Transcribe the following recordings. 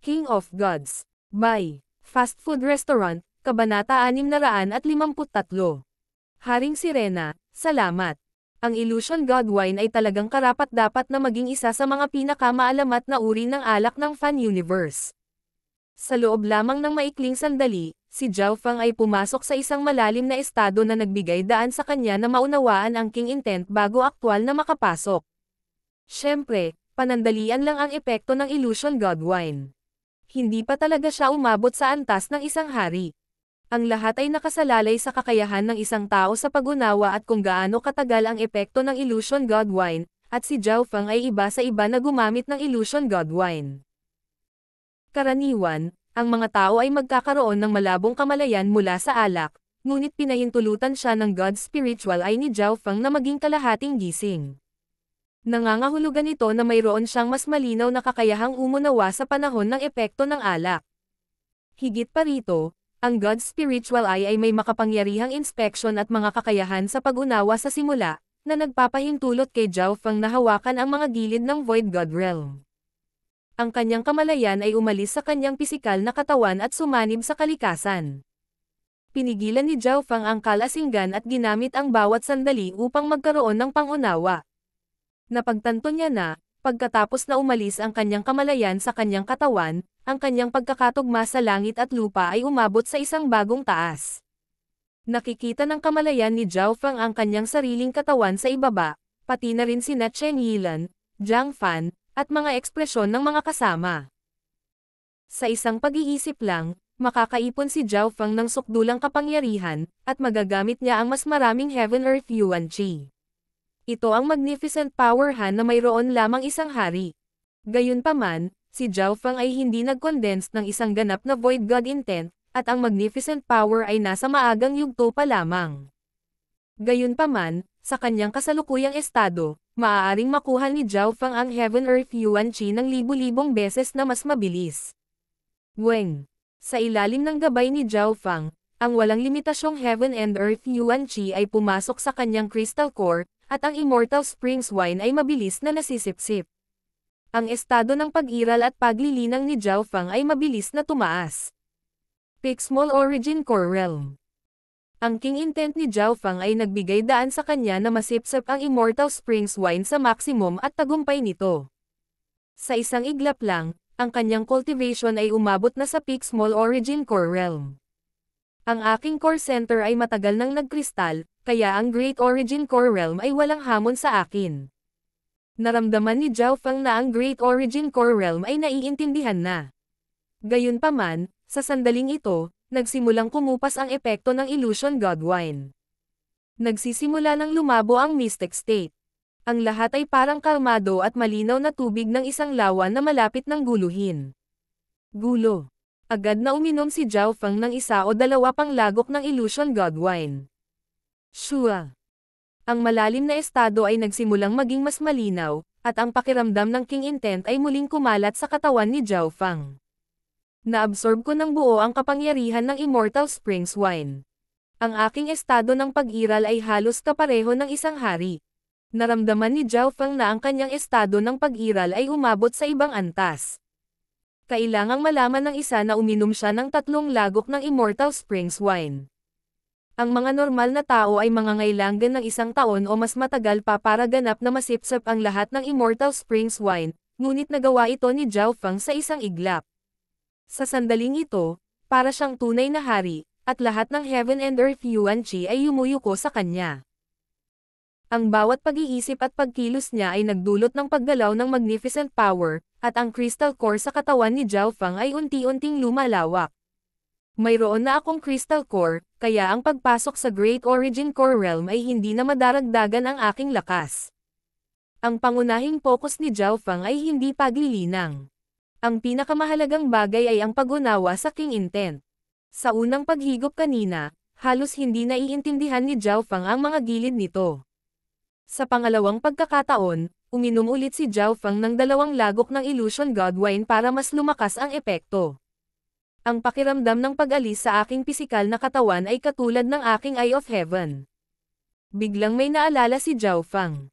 King of Gods. By Fast Food Restaurant, Kabanata 653. Haring Sirena, salamat. Ang Illusion God Wine ay talagang karapat-dapat na maging isa sa mga pinakamaalamat na uri ng alak ng fan universe. Sa loob lamang ng maikling sandali, si Zhao Feng ay pumasok sa isang malalim na estado na nagbigay daan sa kanya na maunawaan ang king intent bago aktwal na makapasok. Siyempre, panandalian lang ang epekto ng Illusion God Wine. Hindi pa talaga siya umabot sa antas ng isang hari. Ang lahat ay nakasalalay sa kakayahan ng isang tao sa pag-unawa at kung gaano katagal ang epekto ng Illusion God Wine, at si Zhao Feng ay iba sa iba na gumamit ng Illusion God Wine. Karaniwan, ang mga tao ay magkakaroon ng malabong kamalayan mula sa alak, ngunit pinahintulutan siya ng God Spiritual Eye ni Zhao Feng na maging kalahating gising. Nangangahulugan ito na mayroon siyang mas malinaw na kakayahang umunawa sa panahon ng epekto ng alak. Higit pa rito, ang God Spiritual Eye ay may makapangyarihang inspeksyon at mga kakayahan sa pag-unawa sa simula, na nagpapahintulot kay Zhao Feng na hawakan ang mga gilid ng Void God Realm. Ang kanyang kamalayan ay umalis sa kanyang pisikal na katawan at sumanib sa kalikasan. Pinigilan ni Zhao Feng ang kalasinggan at ginamit ang bawat sandali upang magkaroon ng pangunawa. Napagtanto niya na, pagkatapos na umalis ang kanyang kamalayan sa kanyang katawan, ang kanyang pagkakatugma sa langit at lupa ay umabot sa isang bagong taas. Nakikita ng kamalayan ni Zhao Feng ang kanyang sariling katawan sa ibaba, pati na rin sina Chen Yilan, Zhang Fan, at mga ekspresyon ng mga kasama. Sa isang pag-iisip lang, makakaipon si Zhao Feng ng sukdulang kapangyarihan, at magagamit niya ang mas maraming Heaven Earth Yuan Qi. Ito ang Magnificent Power Han na mayroon lamang isang hari. Gayunpaman, si Zhao Feng ay hindi nag-condense ng isang ganap na Void God Intent, at ang Magnificent Power ay nasa maagang yugto pa lamang. Gayunpaman, sa kanyang kasalukuyang estado, maaaring makuha ni Zhao Feng ang Heaven Earth Yuan Qi ng libu-libong beses na mas mabilis. Weng. Sa ilalim ng gabay ni Zhao Feng, ang walang limitasyong Heaven and Earth Yuan Qi ay pumasok sa kanyang crystal core, at ang Immortal Springs Wine ay mabilis na nasisipsip. Ang estado ng pag-iral at paglilinang ni Zhao Feng ay mabilis na tumaas. Peak Small Origin Core Realm. Ang king intent ni Zhao Feng ay nagbigay daan sa kanya na masipsip ang Immortal Springs Wine sa maximum at tagumpay nito. Sa isang iglap lang, ang kanyang cultivation ay umabot na sa Peak Small Origin Core Realm. Ang aking core center ay matagal nang nagkristal, kaya ang Great Origin Core Realm ay walang hamon sa akin. Naramdaman ni Zhao Feng na ang Great Origin Core Realm ay naiintindihan na. Gayunpaman, sa sandaling ito, nagsimulang kumupas ang epekto ng Illusion God Wine. Nagsisimula ng lumabo ang Mystic State. Ang lahat ay parang kalmado at malinaw na tubig ng isang lawa na malapit ng guluhin. Gulo. Agad na uminom si Zhao Feng ng isa o dalawa pang lagok ng Illusion God Wine. Shua. Ang malalim na estado ay nagsimulang maging mas malinaw, at ang pakiramdam ng king intent ay muling kumalat sa katawan ni Zhao Feng. Naabsorb ko ng buo ang kapangyarihan ng Immortal Springs Wine. Ang aking estado ng pag-iral ay halos kapareho ng isang hari. Naramdaman ni Zhao Feng na ang kanyang estado ng pag-iral ay umabot sa ibang antas. Kailangang malaman ng isa na uminom siya ng 3 lagok ng Immortal Springs Wine. Ang mga normal na tao ay mangangailangan ng 1 taon o mas matagal pa para ganap na masipsip ang lahat ng Immortal Springs Wine, ngunit nagawa ito ni Zhao Feng sa isang iglap. Sa sandaling ito, para siyang tunay na hari, at lahat ng Heaven and Earth Yuan Qi ay yumuyuko sa kanya. Ang bawat pag-iisip at pagkilos niya ay nagdulot ng paggalaw ng Magnificent Power, at ang crystal core sa katawan ni Zhao Feng ay unti-unting lumalawak. Mayroon na akong crystal core, kaya ang pagpasok sa Great Origin Core Realm ay hindi na madaragdagan ang aking lakas. Ang pangunahing focus ni Zhao Feng ay hindi paglilinang. Ang pinakamahalagang bagay ay ang pag-unawa sa king intent. Sa unang paghigop kanina, halos hindi naiintindihan ni Zhao Feng ang mga gilid nito. Sa pangalawang pagkakataon, uminom ulit si Zhao Feng ng 2 lagok ng Illusion God Wine para mas lumakas ang epekto. Ang pakiramdam ng pag-alis sa aking pisikal na katawan ay katulad ng aking Eye of Heaven. Biglang may naalala si Zhao Feng.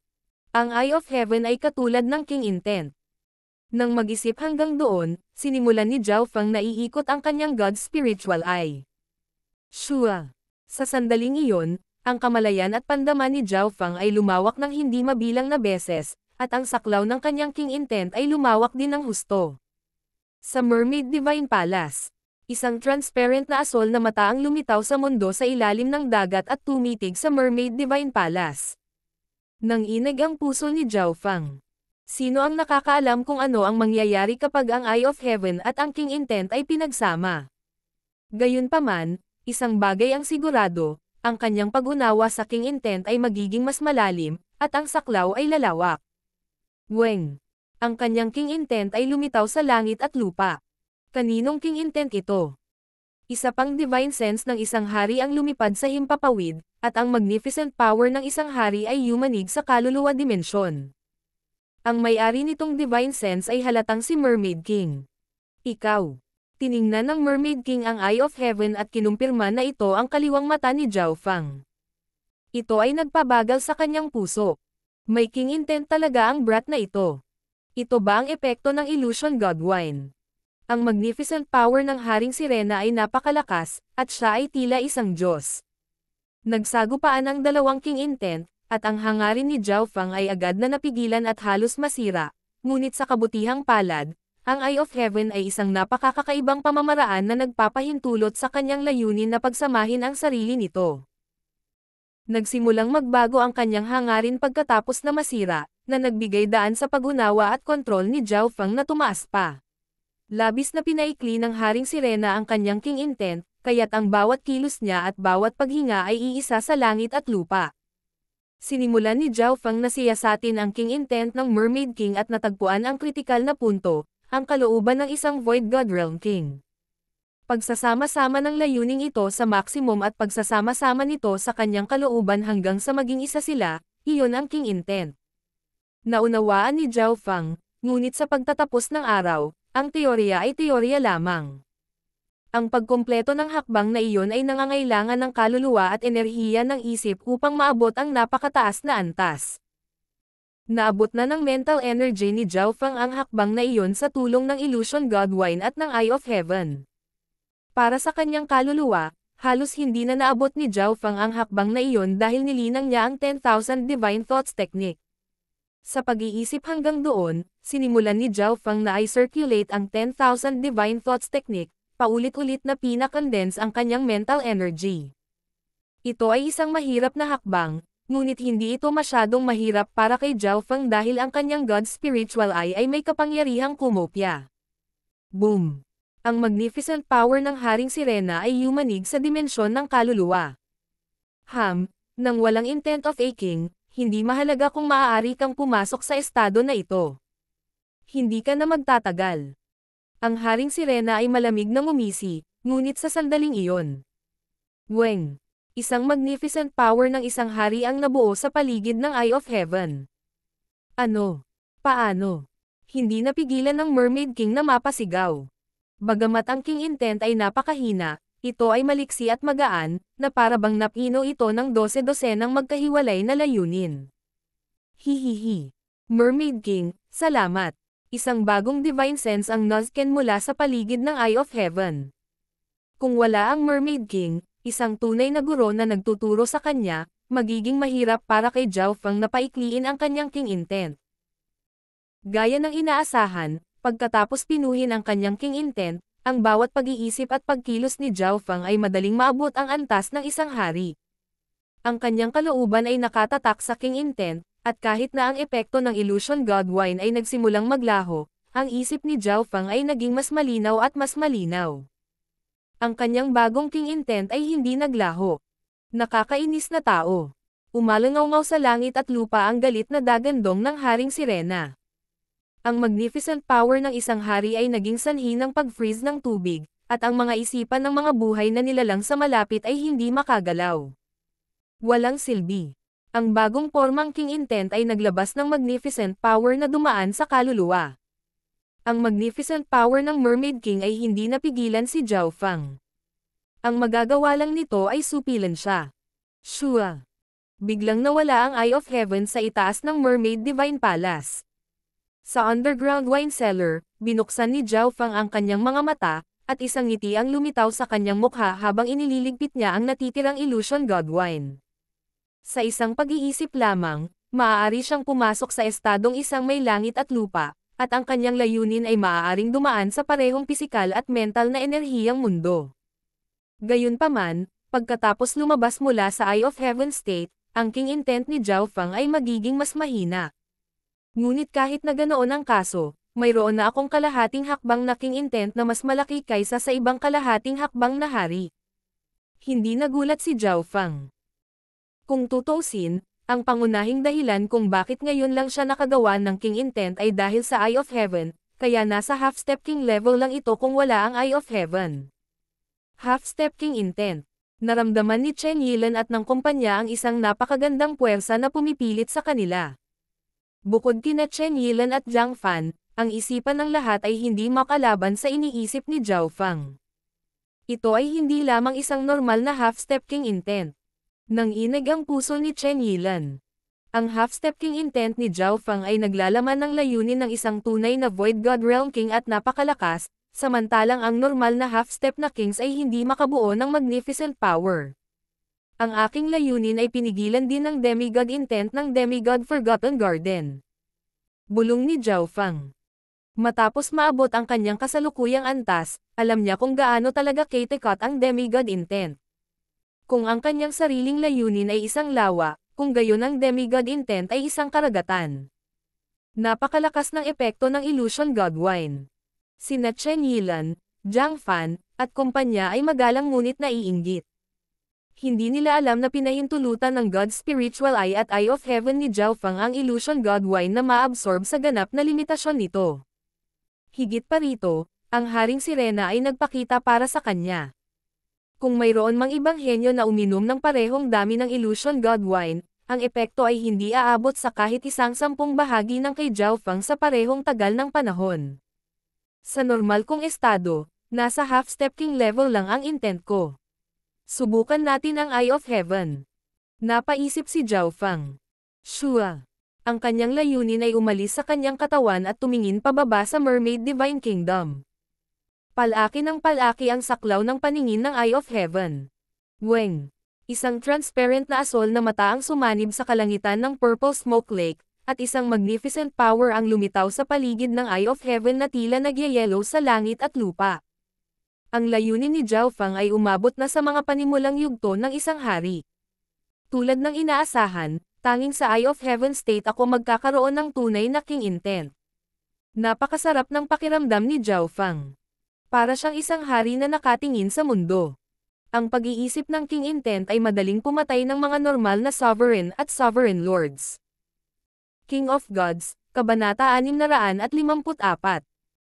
Ang Eye of Heaven ay katulad ng king intent. Nang mag-isip hanggang doon, sinimulan ni Zhao Feng na iikot ang kanyang God's Spiritual Eye. Shua. Sa sandaling iyon, ang kamalayan at pandaman ni Zhao Feng ay lumawak ng hindi mabilang na beses, at ang saklaw ng kanyang King Intent ay lumawak din ng husto. Sa Mermaid Divine Palace, isang transparent na asol na mata ang lumitaw sa mundo sa ilalim ng dagat at tumitig sa Mermaid Divine Palace. Nang inig ang puso ni Zhao Feng. Sino ang nakakaalam kung ano ang mangyayari kapag ang Eye of Heaven at ang King Intent ay pinagsama? Gayunpaman, isang bagay ang sigurado, ang kanyang pag-unawa sa King Intent ay magiging mas malalim, at ang saklaw ay lalawak. Weng. Ang kanyang King Intent ay lumitaw sa langit at lupa. Kaninong King Intent ito? Isa pang divine sense ng isang hari ang lumipad sa himpapawid, at ang magnificent power ng isang hari ay yumanig sa kaluluwa dimensyon. Ang may-ari nitong divine sense ay halatang si Mermaid King. Ikaw. Tiningnan ng Mermaid King ang Eye of Heaven at kinumpirma na ito ang kaliwang mata ni Zhao Feng. Ito ay nagpabagal sa kanyang puso. May King Intent talaga ang brat na ito. Ito ba ang epekto ng Illusion God Wine? Ang magnificent power ng Haring Sirena ay napakalakas, at siya ay tila isang Diyos. Nagsagupaan ang dalawang King Intent, at ang hangarin ni Zhao Feng ay agad na napigilan at halos masira, ngunit sa kabutihang palad, ang Eye of Heaven ay isang napakakakaibang pamamaraan na nagpapahintulot sa kanyang layunin na pagsamahin ang sarili nito. Nagsimulang magbago ang kanyang hangarin pagkatapos na masira, na nagbigay daan sa pag-unawa at kontrol ni Zhao Feng na tumaas pa. Labis na pinaikli ng Haring Sirena ang kanyang King Intent, kaya't ang bawat kilos niya at bawat paghinga ay iisa sa langit at lupa. Sinimulan ni Zhao Feng na siyasatin ang King Intent ng Mermaid King at natagpuan ang kritikal na punto, ang kalooban ng isang Void God Realm King. Pagsasama-sama ng layuning ito sa maximum at pagsasama-sama nito sa kanyang kalooban hanggang sa maging isa sila, iyon ang King Intent. Naunawaan ni Zhao Feng, ngunit sa pagtatapos ng araw, ang teorya ay teorya lamang. Ang pagkumpleto ng hakbang na iyon ay nangangailangan ng kaluluwa at enerhiya ng isip upang maabot ang napakataas na antas. Naabot na ng mental energy ni Zhao Feng ang hakbang na iyon sa tulong ng Illusion God Wine at ng Eye of Heaven. Para sa kanyang kaluluwa, halos hindi na naabot ni Zhao Feng ang hakbang na iyon dahil nilinang niya ang 10,000 Divine Thoughts Technique. Sa pag-iisip hanggang doon, sinimulan ni Zhao Feng na i-circulate ang 10,000 Divine Thoughts Technique, paulit-ulit na pinakondense ang kanyang mental energy. Ito ay isang mahirap na hakbang, ngunit hindi ito masyadong mahirap para kay Zhao Feng dahil ang kanyang God's Spiritual Eye ay may kapangyarihang kumopya. Boom! Ang magnificent power ng Haring Sirena ay yumanig sa dimensyon ng kaluluwa. Nang walang intent of a king, hindi mahalaga kung maaari kang pumasok sa estado na ito. Hindi ka na magtatagal. Ang Haring Sirena ay malamig na ngumisi, ngunit sa sandaling iyon. Weng! Isang magnificent power ng isang hari ang nabuo sa paligid ng Eye of Heaven. Ano? Paano? Hindi napigilan ng Mermaid King na mapasigaw. Bagamat ang King Intent ay napakahina, ito ay maliksi at magaan, na para bang napino ito ng 12-dosenang magkahiwalay na layunin. Hihihi. Mermaid King, salamat. Isang bagong divine sense ang Nuzken mula sa paligid ng Eye of Heaven. Kung wala ang Mermaid King, isang tunay na guro na nagtuturo sa kanya, magiging mahirap para kay Zhao Feng na paikliin ang kanyang King Intent. Gaya ng inaasahan, pagkatapos pinuhin ang kanyang King Intent, ang bawat pag-iisip at pagkilos ni Zhao Feng ay madaling maabot ang antas ng isang hari. Ang kanyang kalooban ay nakatatak sa King Intent, at kahit na ang epekto ng Illusion God Wine ay nagsimulang maglaho, ang isip ni Zhao Feng ay naging mas malinaw at mas malinaw. Ang kanyang bagong King Intent ay hindi naglaho. Nakakainis na tao. Umalangaw sa langit at lupa ang galit na dagandong ng Haring Sirena. Ang magnificent power ng isang hari ay naging sanhi ng pag-freeze ng tubig, at ang mga isipan ng mga buhay na nilalang sa malapit ay hindi makagalaw. Walang silbi. Ang bagong formang King Intent ay naglabas ng magnificent power na dumaan sa kaluluwa. Ang magnificent power ng Mermaid King ay hindi napigilan si Zhao Feng. Ang magagawa lang nito ay supilan siya. Shua! Biglang nawala ang Eye of Heaven sa itaas ng Mermaid Divine Palace. Sa underground wine cellar, binuksan ni Zhao Feng ang kanyang mga mata, at isang ngiti ang lumitaw sa kanyang mukha habang inililigpit niya ang natitirang illusion god wine. Sa isang pag-iisip lamang, maaari siyang pumasok sa estadong isang may langit at lupa, at ang kanyang layunin ay maaaring dumaan sa parehong pisikal at mental na enerhiyang mundo. Gayunpaman, pagkatapos lumabas mula sa Eye of Heaven state, ang king intent ni Zhao Feng ay magiging mas mahina. Ngunit kahit na ganoon ang kaso, mayroon na akong kalahating hakbang na king intent na mas malaki kaysa sa ibang kalahating hakbang na hari. Hindi nagulat si Zhao Feng. Kung tutuusin, ang pangunahing dahilan kung bakit ngayon lang siya nakagawa ng king intent ay dahil sa Eye of Heaven, kaya nasa half-step king level lang ito kung wala ang Eye of Heaven. Half-step king intent. Naramdaman ni Chen Yilan at ng kumpanya ang isang napakagandang puwersa na pumipilit sa kanila. Bukod kina Chen Yilan at Zhang Fan, ang isipan ng lahat ay hindi makalaban sa iniisip ni Zhao Feng. Ito ay hindi lamang isang normal na half-step king intent. Nanginig ang puso ni Chen Yilan. Ang half-step king intent ni Zhao Feng ay naglalaman ng layunin ng isang tunay na Void God Realm King at napakalakas, samantalang ang normal na half-step na kings ay hindi makabuo ng magnificent power. Ang aking layunin ay pinigilan din ng demigod intent ng demigod Forgotten Garden. Bulong ni Zhao Feng. Matapos maabot ang kanyang kasalukuyang antas, alam niya kung gaano talaga katekot ang demigod intent. Kung ang kanyang sariling layunin ay isang lawa, kung gayon ang demigod intent ay isang karagatan. Napakalakas ng epekto ng illusion god wine. Sina Chen Yilan, Zhang Fan, at kumpanya ay magalang ngunit naiinggit. Hindi nila alam na pinahintulutan ng God's Spiritual Eye at Eye of Heaven ni Zhao Feng ang illusion god wine na maabsorb sa ganap na limitasyon nito. Higit pa rito, ang Haring Sirena ay nagpakita para sa kanya. Kung mayroon mang ibang henyo na uminom ng parehong dami ng illusion god wine, ang epekto ay hindi aabot sa kahit 1/10 bahagi ng kay Zhao Feng sa parehong tagal ng panahon. Sa normal kong estado, nasa half-step king level lang ang intent ko. Subukan natin ang Eye of Heaven. Napaisip si Zhao Feng. Sure. Ang kanyang layunin ay umalis sa kanyang katawan at tumingin pababa sa Mermaid Divine Kingdom. Palaki ng palaki ang saklaw ng paningin ng Eye of Heaven. Weng. Isang transparent na asol na mata ang sumanib sa kalangitan ng Purple Smoke Lake, at isang magnificent power ang lumitaw sa paligid ng Eye of Heaven na tila nagyayelo sa langit at lupa. Ang layunin ni Zhao Feng ay umabot na sa mga panimulang yugto ng isang hari. Tulad ng inaasahan, tanging sa Eye of Heaven state ako magkakaroon ng tunay na king intent. Napakasarap ng pakiramdam ni Zhao Feng. Para siyang isang hari na nakatingin sa mundo. Ang pag-iisip ng king intent ay madaling pumatay ng mga normal na sovereign at sovereign lords. King of Gods, Kabanata 654.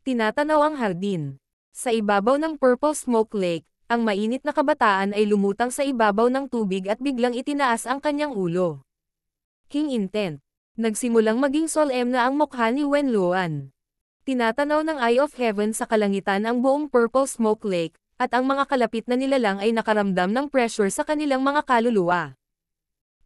Tinatanaw ang hardin. Sa ibabaw ng Purple Smoke Lake, ang mainit na kabataan ay lumutang sa ibabaw ng tubig at biglang itinaas ang kanyang ulo. King Intent. Nagsimulang maging solemn na ang mukha ni Wen Luan. Tinatanaw ng Eye of Heaven sa kalangitan ang buong Purple Smoke Lake, at ang mga kalapit na nilalang ay nakaramdam ng pressure sa kanilang mga kaluluwa.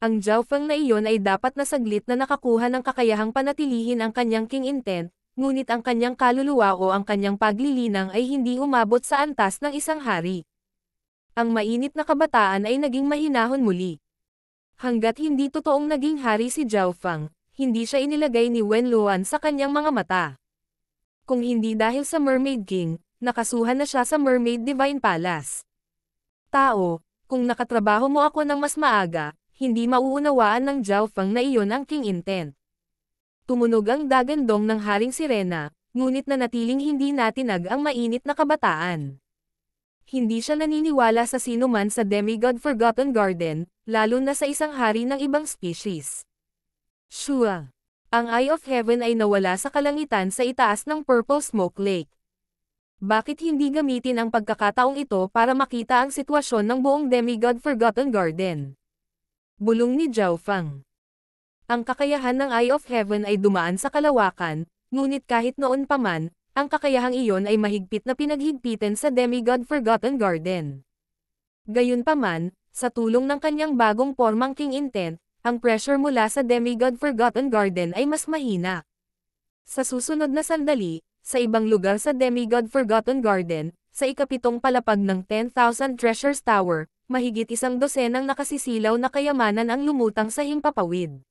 Ang Zhao Feng na iyon ay dapat na saglit na nakakuha ng kakayahang panatilihin ang kanyang King Intent, ngunit ang kanyang kaluluwa o ang kanyang paglilinang ay hindi umabot sa antas ng isang hari. Ang mainit na kabataan ay naging mahinahon muli. Hanggat hindi totoong naging hari si Zhao Feng, hindi siya inilagay ni Wen Luan sa kanyang mga mata. Kung hindi dahil sa Mermaid King, nakasuhan na siya sa Mermaid Divine Palace. Tao, kung nakatrabaho mo ako ng mas maaga, hindi mauunawaan ng Zhao Feng na iyon ang King Intent. Tumunog ang dagandong ng Haring Sirena, ngunit nanatiling hindi natinag ang mainit na kabataan. Hindi siya naniniwala sa sinuman sa Demigod Forgotten Garden, lalo na sa isang hari ng ibang species. Shua. Ang Eye of Heaven ay nawala sa kalangitan sa itaas ng Purple Smoke Lake. Bakit hindi gamitin ang pagkakataong ito para makita ang sitwasyon ng buong Demigod Forgotten Garden? Bulong ni Zhao Feng. Ang kakayahan ng Eye of Heaven ay dumaan sa kalawakan, ngunit kahit noon pa man, ang kakayahang iyon ay mahigpit na pinaghigpitan sa Demigod Forgotten Garden. Gayunpaman, sa tulong ng kanyang bagong pormang King Intent, ang pressure mula sa Demigod Forgotten Garden ay mas mahina. Sa susunod na sandali, sa ibang lugar sa Demigod Forgotten Garden, sa ikapitong palapag ng 10,000 Treasures Tower, mahigit 100 nakasisilaw na kayamanan ang lumutang sa himpapawid.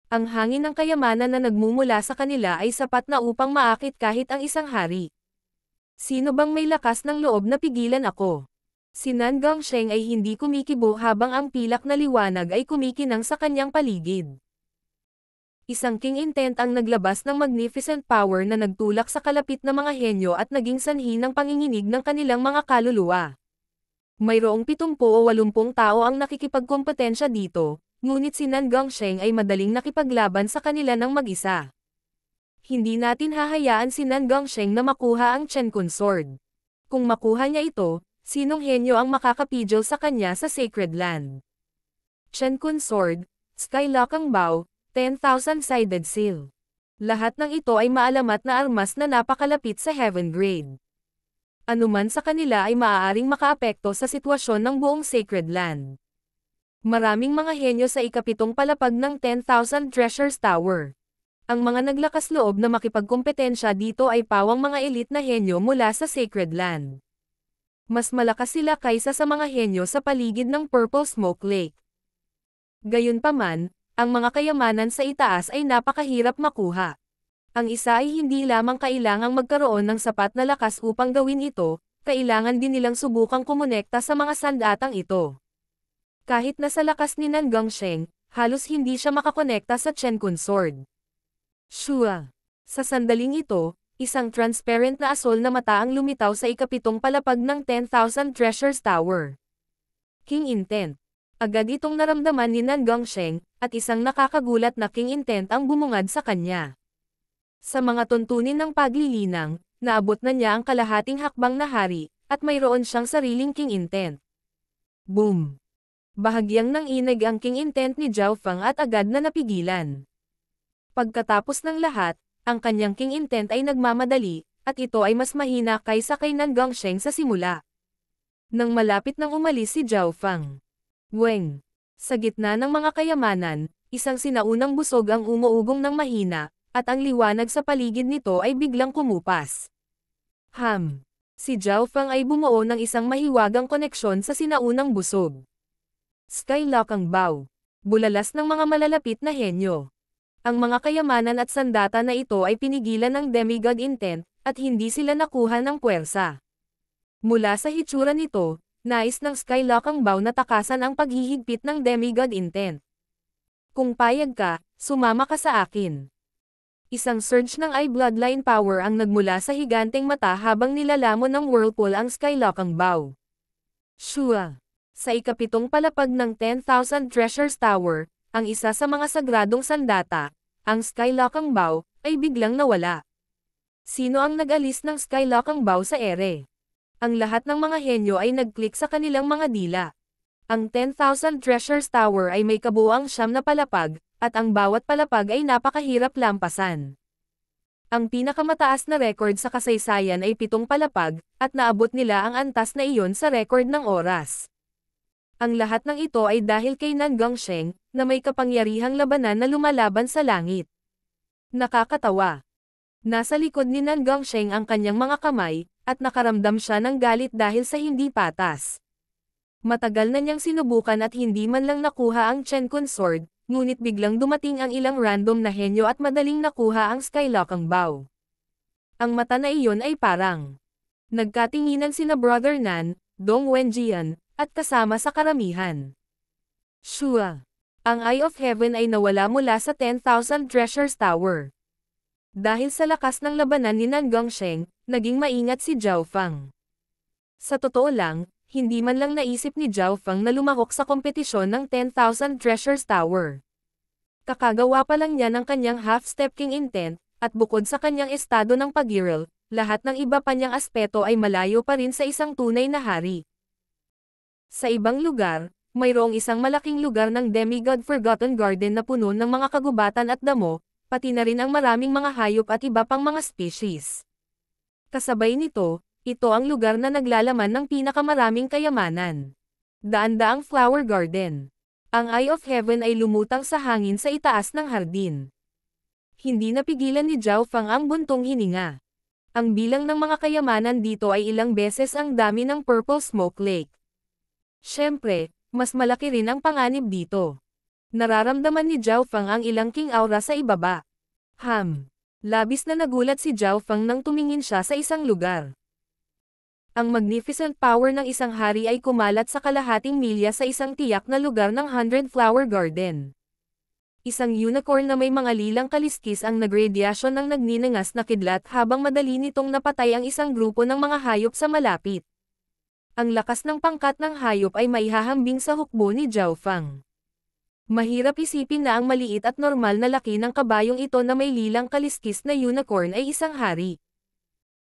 Ang hangin ng kayamanan na nagmumula sa kanila ay sapat na upang maakit kahit ang isang hari. Sino bang may lakas ng loob na pigilan ako? Si Nan Gongsheng ay hindi kumikibo habang ang pilak na liwanag ay kumikinang sa kanyang paligid. Isang king intent ang naglabas ng magnificent power na nagtulak sa kalapit na mga henyo at naging sanhi ng panginginig ng kanilang mga kaluluwa. Mayroong 70 o 80 tao ang nakikipagkompetensya dito, ngunit si Nan Gongsheng ay madaling nakipaglaban sa kanila ng mag-isa. Hindi natin hahayaan si Nan Gongsheng na makuha ang Chen Kun Sword. Kung makuha niya ito, sinong henyo ang makakapidyo sa kanya sa Sacred Land? Chen Kun Sword, Skylocking Bow, 10,000-sided seal. Lahat ng ito ay maalamat na armas na napakalapit sa Heaven Grade. Anuman sa kanila ay maaaring makaapekto sa sitwasyon ng buong Sacred Land. Maraming mga henyo sa ikapitong palapag ng 10,000 Treasures Tower. Ang mga naglakas loob na makipagkompetensya dito ay pawang mga elite na henyo mula sa Sacred Land. Mas malakas sila kaysa sa mga henyo sa paligid ng Purple Smoke Lake. Gayunpaman, ang mga kayamanan sa itaas ay napakahirap makuha. Ang isa ay hindi lamang kailangang magkaroon ng sapat na lakas upang gawin ito, kailangan din nilang subukang kumonekta sa mga sandatang ito. Kahit nasa lakas ni Nan Gongsheng, halos hindi siya makakonekta sa Chen Kun Sword. Shua. Sa sandaling ito, isang transparent na asol na mata ang lumitaw sa ikapitong palapag ng 10,000 Treasures Tower. King Intent. Agad itong naramdaman ni Nan Gongsheng, at isang nakakagulat na King Intent ang bumungad sa kanya. Sa mga tuntunin ng paglilinang, naabot na niya ang kalahating hakbang na hari, at mayroon siyang sariling King Intent. Boom! Bahagyang nanginig ang King Intent ni Zhao Feng at agad na napigilan. Pagkatapos ng lahat, ang kanyang King Intent ay nagmamadali, at ito ay mas mahina kaysa kay Nan Gongsheng sa simula. Nang malapit nang umalis si Zhao Feng. Weng. Sa gitna ng mga kayamanan, isang sinaunang busog ang umuugong ng mahina, at ang liwanag sa paligid nito ay biglang kumupas. Si Zhao Feng ay bumuo ng isang mahiwagang koneksyon sa sinaunang busog. Skylocking Bow. Bulalas ng mga malalapit na henyo. Ang mga kayamanan at sandata na ito ay pinigilan ng Demigod Intent, at hindi sila nakuha ng puwersa. Mula sa hitsura nito, nais ng Skylocking Bow na takasan ang paghihigpit ng Demigod Intent. Kung payag ka, sumama ka sa akin. Isang surge ng eye bloodline power ang nagmula sa higanteng mata habang nilalamon ng whirlpool ang Skylocking Bow. Shua. Sa ikapitong palapag ng 10,000 Treasures Tower, ang isa sa mga sagradong sandata, ang Skylocking Bow, ay biglang nawala. Sino ang nag-alis ng Skylocking Bow sa ere? Ang lahat ng mga henyo ay nag-click sa kanilang mga dila. Ang 10,000 Treasures Tower ay may kabuuang 9 na palapag, at ang bawat palapag ay napakahirap lampasan. Ang pinakamataas na record sa kasaysayan ay 7 palapag, at naabot nila ang antas na iyon sa record ng oras. Ang lahat ng ito ay dahil kay Nan Gongsheng, na may kapangyarihang labanan na lumalaban sa langit. Nakakatawa. Nasa likod ni Nan Gongsheng ang kanyang mga kamay, at nakaramdam siya ng galit dahil sa hindi patas. Matagal na niyang sinubukan at hindi man lang nakuha ang Chen Kun Sword, ngunit biglang dumating ang ilang random na henyo at madaling nakuha ang Skylocking Bow. Ang mata na iyon ay parang nagkatinginan sina Brother Nan, Dong Wenjian, at kasama sa karamihan. Shua. Ang Eye of Heaven ay nawala mula sa 10,000 Treasures Tower. Dahil sa lakas ng labanan ni Nan Gongsheng, naging maingat si Zhao Feng. Sa totoo lang, hindi man lang naisip ni Zhao Feng na lumahok sa kompetisyon ng 10,000 Treasures Tower. Kakagawa pa lang niya ng kanyang half-step King Intent, at bukod sa kanyang estado ng pag-iral, lahat ng iba pa niyang aspeto ay malayo pa rin sa isang tunay na hari. Sa ibang lugar, mayroong isang malaking lugar ng Demigod Forgotten Garden na puno ng mga kagubatan at damo, pati na rin ang maraming mga hayop at iba pang mga species. Kasabay nito, ito ang lugar na naglalaman ng pinakamaraming kayamanan. Daan-daang Flower Garden. Ang Eye of Heaven ay lumutang sa hangin sa itaas ng hardin. Hindi napigilan ni Zhao Fang ang buntong hininga. Ang bilang ng mga kayamanan dito ay ilang beses ang dami ng Purple Smoke Lake. Siyempre, mas malaki rin ang panganib dito. Nararamdaman ni Zhao Fang ang ilang king aura sa ibaba. Labis na nagulat si Zhao Fang nang tumingin siya sa isang lugar. Ang magnificent power ng isang hari ay kumalat sa kalahating milya sa isang tiyak na lugar ng 100 Flower Garden. Isang unicorn na may mga lilang kaliskis ang nagradiasyon ng nagninangas na kidlat habang madali nitong napatay ang isang grupo ng mga hayop sa malapit. Ang lakas ng pangkat ng hayop ay maihahambing sa hukbo ni Zhao Fang. Mahirap isipin na ang maliit at normal na laki ng kabayong ito na may lilang kaliskis na unicorn ay isang hari.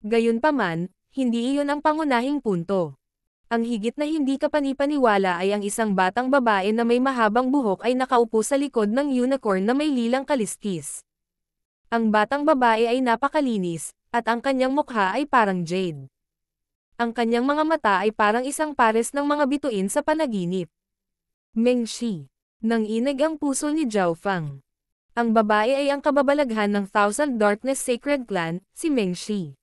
Gayunpaman, hindi iyon ang pangunahing punto. Ang higit na hindi kapanipaniwala ay ang isang batang babae na may mahabang buhok ay nakaupo sa likod ng unicorn na may lilang kaliskis. Ang batang babae ay napakalinis, at ang kanyang mukha ay parang jade. Ang kanyang mga mata ay parang isang pares ng mga bituin sa panaginip. Meng Shi. Nanginig ang puso ni Zhao Fang. Ang babae ay ang kababalaghan ng Thousand Darkness Sacred Clan, si Meng Shi.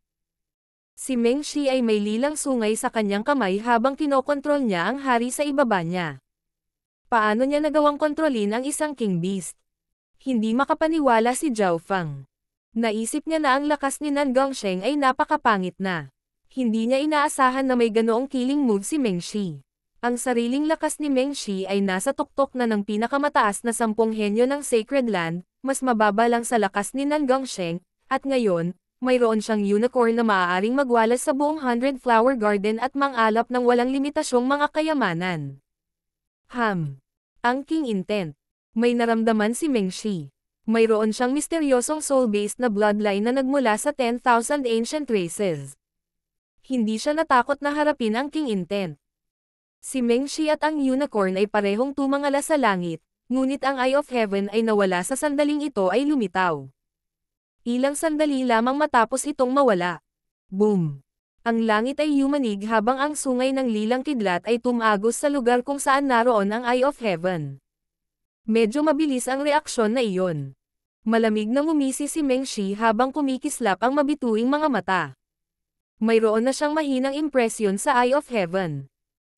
Si Meng Shi ay may lilang sungay sa kanyang kamay habang kinokontrol niya ang hari sa ibaba niya. Paano niya nagawang kontrolin ang isang King Beast? Hindi makapaniwala si Zhao Fang. Naisip niya na ang lakas ni Nan Gongsheng ay napakapangit na. Hindi niya inaasahan na may ganoong killing move si Meng Shi. Ang sariling lakas ni Meng Shi ay nasa tuktok na ng pinakamataas na 10 henyo ng Sacred Land, mas mababa lang sa lakas ni Nan Gongsheng, at ngayon, mayroon siyang unicorn na maaaring magwalas sa buong 100 Flower Garden at mangalap ng walang limitasyong mga kayamanan. Ang King Intent. May naramdaman si Meng Shi. Mayroon siyang misteryosong soul-based na bloodline na nagmula sa 10,000 ancient races. Hindi siya natakot na harapin ang King Intent. Si Meng Shi at ang unicorn ay parehong tumangala sa langit, ngunit ang Eye of Heaven ay nawala sa sandaling ito ay lumitaw. Ilang sandali lamang matapos itong mawala. Boom! Ang langit ay yumanig habang ang sungay ng lilang kidlat ay tumagos sa lugar kung saan naroon ang Eye of Heaven. Medyo mabilis ang reaksyon na iyon. Malamig na ngumisi si Meng Shi habang kumikislap ang mabituing mga mata. Mayroon na siyang mahinang impresyon sa Eye of Heaven.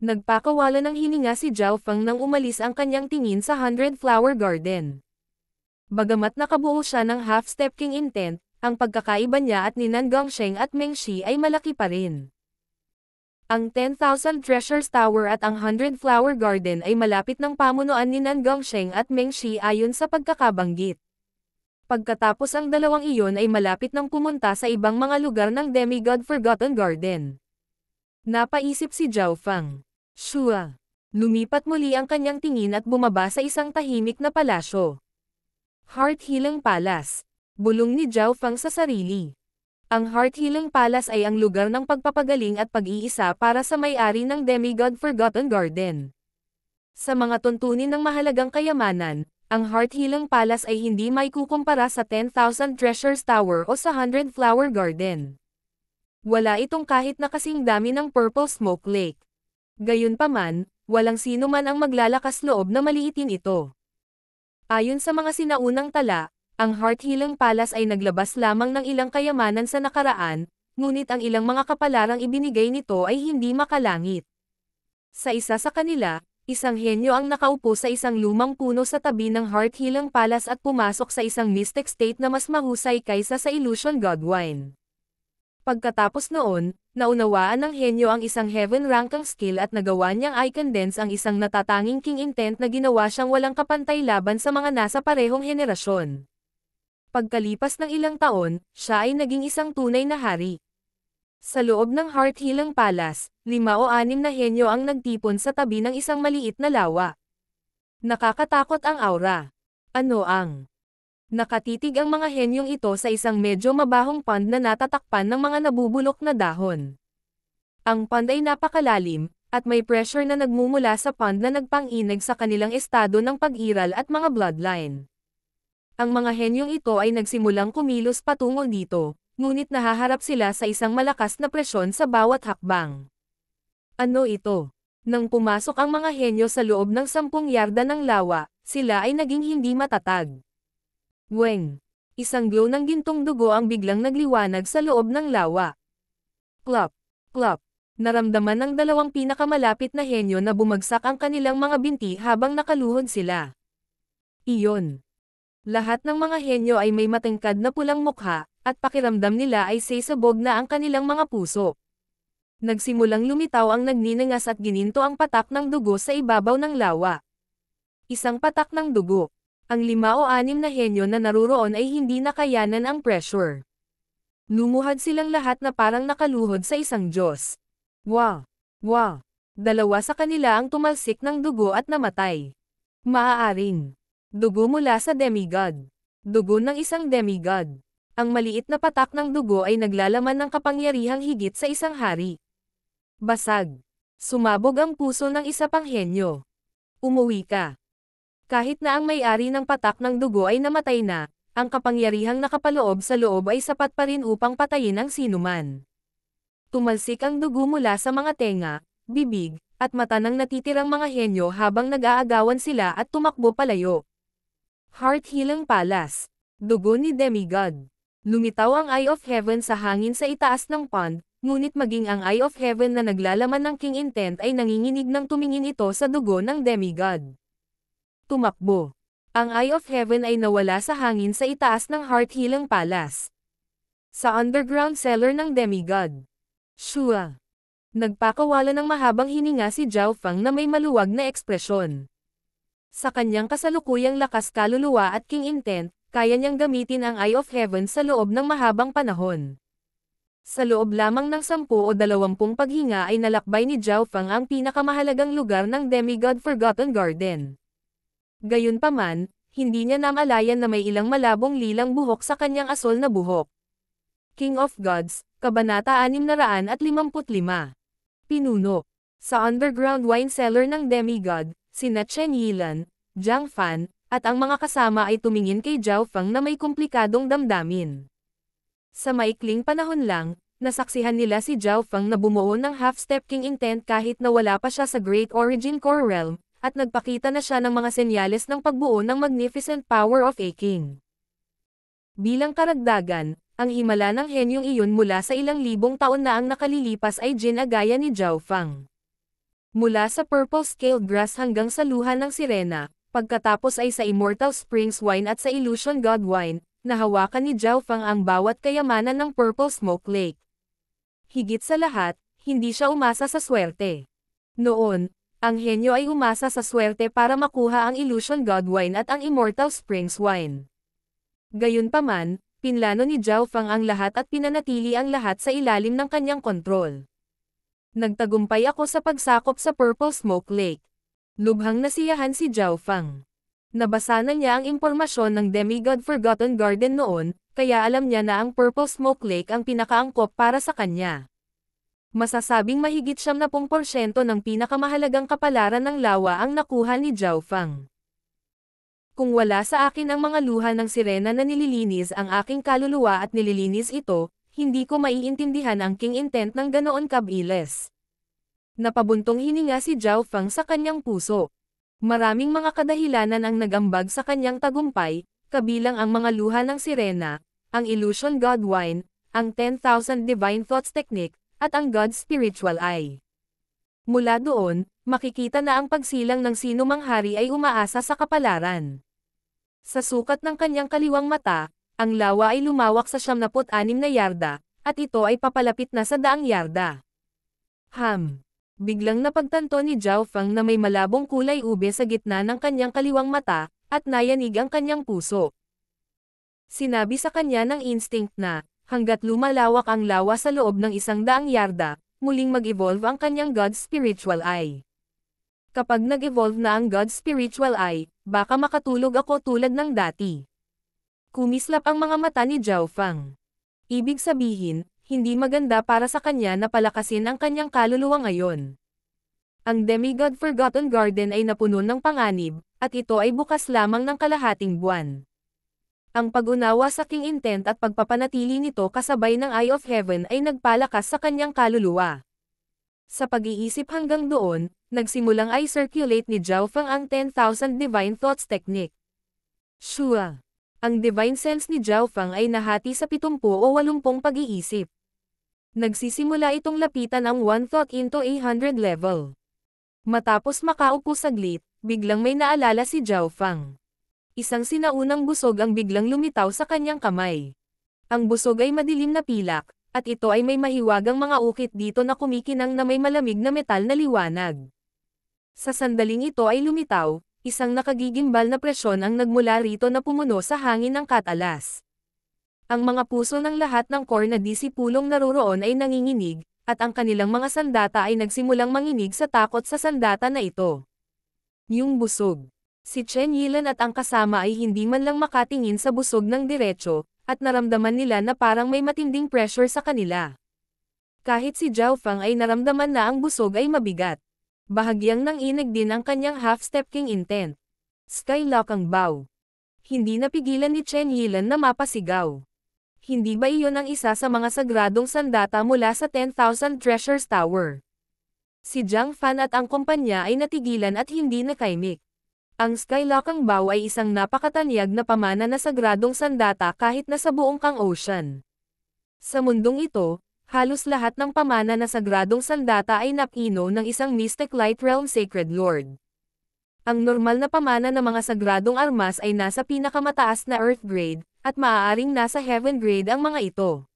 Nagpakawala ng hininga si Zhao Fang nang umalis ang kanyang tingin sa 100 Flower Garden. Bagamat nakabuo siya ng half-step King Intent, ang pagkakaiba niya at ni Nan Gongsheng at Meng Shi ay malaki pa rin. Ang 10,000 Treasures Tower at ang 100 Flower Garden ay malapit ng pamunuan ni Nan Gongsheng at Meng Shi ayon sa pagkakabanggit. Pagkatapos ang dalawang iyon ay malapit ng pumunta sa ibang mga lugar ng Demigod Forgotten Garden. Napaisip si Zhao Fang. Shua. Lumipat muli ang kanyang tingin at bumaba sa isang tahimik na palasyo. Heart Healing Palace. Bulong ni Zhao Fang sa sarili. Ang Heart Healing Palace ay ang lugar ng pagpapagaling at pag-iisa para sa may-ari ng Demigod Forgotten Garden. Sa mga tuntunin ng mahalagang kayamanan, ang Heart Healing Palace ay hindi maikukumpara sa 10,000 Treasures Tower o sa 100 Flower Garden. Wala itong kahit na kasing dami ng Purple Smoke Lake. Gayunpaman, walang sino man ang maglalakas loob na maliitin ito. Ayon sa mga sinaunang tala, ang Heart Healing Palace ay naglabas lamang ng ilang kayamanan sa nakaraan, ngunit ang ilang mga kapalarang ibinigay nito ay hindi makalangit. Sa isa sa kanila, isang henyo ang nakaupo sa isang lumang puno sa tabi ng Heart Healing Palace at pumasok sa isang mystic state na mas mahusay kaysa sa Illusion Godwine. Pagkatapos noon, naunawaan ng henyo ang isang heaven rankang skill at nagawa niyang i-condense ang isang natatanging King Intent na ginawa siyang walang kapantay laban sa mga nasa parehong henerasyon. Pagkalipas ng ilang taon, siya ay naging isang tunay na hari. Sa loob ng Heart Healing Palace, 5 o 6 na henyo ang nagtipon sa tabi ng isang maliit na lawa. Nakakatakot ang aura. Ano ang? Nakatitig ang mga henyong ito sa isang medyo mabahong pond na natatakpan ng mga nabubulok na dahon. Ang pond ay napakalalim, at may pressure na nagmumula sa pond na nagpang-inag sa kanilang estado ng pag-iral at mga bloodline. Ang mga henyong ito ay nagsimulang kumilos patungo dito, ngunit nahaharap sila sa isang malakas na presyon sa bawat hakbang. Ano ito? Nang pumasok ang mga henyo sa loob ng 10 yarda ng lawa, sila ay naging hindi matatag. Weng! Isang glow ng gintong dugo ang biglang nagliwanag sa loob ng lawa. Plop! Plop! Naramdaman ng dalawang pinakamalapit na henyo na bumagsak ang kanilang mga binti habang nakaluhod sila. Iyon. Lahat ng mga henyo ay may matangkad na pulang mukha, at pakiramdam nila ay sesabog na ang kanilang mga puso. Nagsimulang lumitaw ang nagniningas at gininto ang patak ng dugo sa ibabaw ng lawa. Isang patak ng dugo. Ang 5 o 6 na henyo na naruroon ay hindi nakayanan ang pressure. Lumuhad silang lahat na parang nakaluhod sa isang Diyos. Wow! Wow! 2 sa kanila ang tumalsik ng dugo at namatay. Maaaring dugo mula sa demigod. Dugo ng isang demigod. Ang maliit na patak ng dugo ay naglalaman ng kapangyarihang higit sa isang hari. Basag. Sumabog ang puso ng isa pang henyo. Umuwi ka. Kahit na ang may-ari ng patak ng dugo ay namatay na, ang kapangyarihang nakapaloob sa loob ay sapat pa rin upang patayin ang sinuman. Tumalsik ang dugo mula sa mga tenga, bibig, at mata ng natitirang mga henyo habang nag-aagawan sila at tumakbo palayo. Heart Healing Palace. Dugo ni Demigod. Lumitaw ang Eye of Heaven sa hangin sa itaas ng pond, ngunit maging ang Eye of Heaven na naglalaman ng King Intent ay nanginginig nang tumingin ito sa dugo ng Demigod. Tumakbo. Ang Eye of Heaven ay nawala sa hangin sa itaas ng Heart Healing Palace. Sa underground cellar ng Demigod. Shua. Nagpakawala ng mahabang hininga si Zhao Feng na may maluwag na ekspresyon. Sa kanyang kasalukuyang lakas kaluluwa at King Intent, kaya niyang gamitin ang Eye of Heaven sa loob ng mahabang panahon. Sa loob lamang ng 10 o 20 paghinga ay nalakbay ni Zhao Feng ang pinakamahalagang lugar ng Demigod Forgotten Garden. Gayunpaman, hindi niya namalayan na may ilang malabong lilang buhok sa kanyang asol na buhok. King of Gods, Kabanata 655. Pinuno. Sa underground wine cellar ng Demigod, sina Chen Yilan, Jiang Fan, at ang mga kasama ay tumingin kay Zhao Feng na may komplikadong damdamin. Sa maikling panahon lang, nasaksihan nila si Zhao Feng na bumuo ng half-step King Intent kahit na wala pa siya sa Great Origin Core Realm, at nagpakita na siya ng mga senyales ng pagbuo ng Magnificent Power of a King. Bilang karagdagan, ang himala ng henyong iyon mula sa ilang libong taon na ang nakalilipas ay ginagaya ni Zhao Feng. Mula sa Purple Scaled Grass hanggang sa luha ng sirena, pagkatapos ay sa Immortal Springs Wine at sa Illusion God Wine, nahawakan ni Zhao Feng ang bawat kayamanan ng Purple Smoke Lake. Higit sa lahat, hindi siya umasa sa swerte. Noon, ang henyo ay umasa sa swerte para makuha ang Illusion God Wine at ang Immortal Springs Wine. Gayunpaman, pinlano ni Zhao Feng ang lahat at pinanatili ang lahat sa ilalim ng kanyang kontrol. Nagtagumpay ako sa pagsakop sa Purple Smoke Lake. Lubhang nasiyahan si Zhao Feng. Nabasa na niya ang impormasyon ng Demigod Forgotten Garden noon, kaya alam niya na ang Purple Smoke Lake ang pinakaangkop para sa kanya. Masasabing mahigit 70% ng pinakamahalagang kapalaran ng lawa ang nakuha ni Zhao Feng. Kung wala sa akin ang mga luha ng sirena na nililinis ang aking kaluluwa at nililinis ito, hindi ko maiintindihan ang King Intent ng ganoon kabilis. Napabuntong hininga si Zhao Feng sa kanyang puso. Maraming mga kadahilanan ang nagambag sa kanyang tagumpay, kabilang ang mga luha ng sirena, ang Illusion God Wine, ang 10,000 Divine Thoughts Technique, at ang God's Spiritual Eye. Mula doon, makikita na ang pagsilang ng sinumang hari ay umaasa sa kapalaran. Sa sukat ng kanyang kaliwang mata, ang lawa ay lumawak sa 76 na yarda, at ito ay papalapit na sa 100 yarda. Biglang napagtanto ni Zhao Feng na may malabong kulay ube sa gitna ng kanyang kaliwang mata, at nayanig ang kanyang puso. Sinabi sa kanya ng instinct na, hanggat lumalawak ang lawa sa loob ng 100 yarda, muling mag-evolve ang kanyang God's Spiritual Eye. Kapag nag-evolve na ang God's Spiritual Eye, baka makatulog ako tulad ng dati. Kumislap ang mga mata ni Zhao Feng. Ibig sabihin, hindi maganda para sa kanya na palakasin ang kanyang kaluluwa ngayon. Ang Demigod Forgotten Garden ay napuno ng panganib, at ito ay bukas lamang ng kalahating buwan. Ang pag-unawa sa King Intent at pagpapanatili nito kasabay ng Eye of Heaven ay nagpalakas sa kanyang kaluluwa. Sa pag-iisip hanggang doon, nagsimulang i-circulate ni Zhao Feng ang 10,000 Divine Thoughts Technique. Shua. Ang divine sense ni Zhao Fang ay nahati sa 70 o 80 pag-iisip. Nagsisimula itong lapitan ang one thought into 100 level. Matapos makaupo saglit, biglang may naalala si Zhao Fang. Isang sinaunang busog ang biglang lumitaw sa kanyang kamay. Ang busog ay madilim na pilak, at ito ay may mahiwagang mga ukit dito na kumikinang na may malamig na metal na liwanag. Sa sandaling ito ay lumitaw, isang nakagigimbal na presyon ang nagmula rito na pumuno sa hangin ng katalas. Ang mga puso ng lahat ng core na disipulong naroroon ay nanginginig, at ang kanilang mga sandata ay nagsimulang manginig sa takot sa sandata na ito. Yung busog. Si Chen Yilan at ang kasama ay hindi man lang makatingin sa busog ng diretso, at naramdaman nila na parang may matinding pressure sa kanila. Kahit si Zhao Fang ay naramdaman na ang busog ay mabigat. Bahagyang nanginig din ang kanyang half-step king intent. Skylock ang bow. Hindi napigilan ni Chen Yilan na mapasigaw. Hindi ba iyon ang isa sa mga sagradong sandata mula sa 10,000 Treasures Tower? Si Zhang Fan at ang kumpanya ay natigilan at hindi nakaimik. Ang Skylocking Bow ay isang napakatanyag na pamana na sagradong sandata kahit na sa buong Kang Ocean. Sa mundong ito, halos lahat ng pamana na sagradong sandata ay napino ng isang Mystic Light Realm Sacred Lord. Ang normal na pamana ng mga sagradong armas ay nasa pinakamataas na Earth Grade, at maaaring nasa Heaven Grade ang mga ito.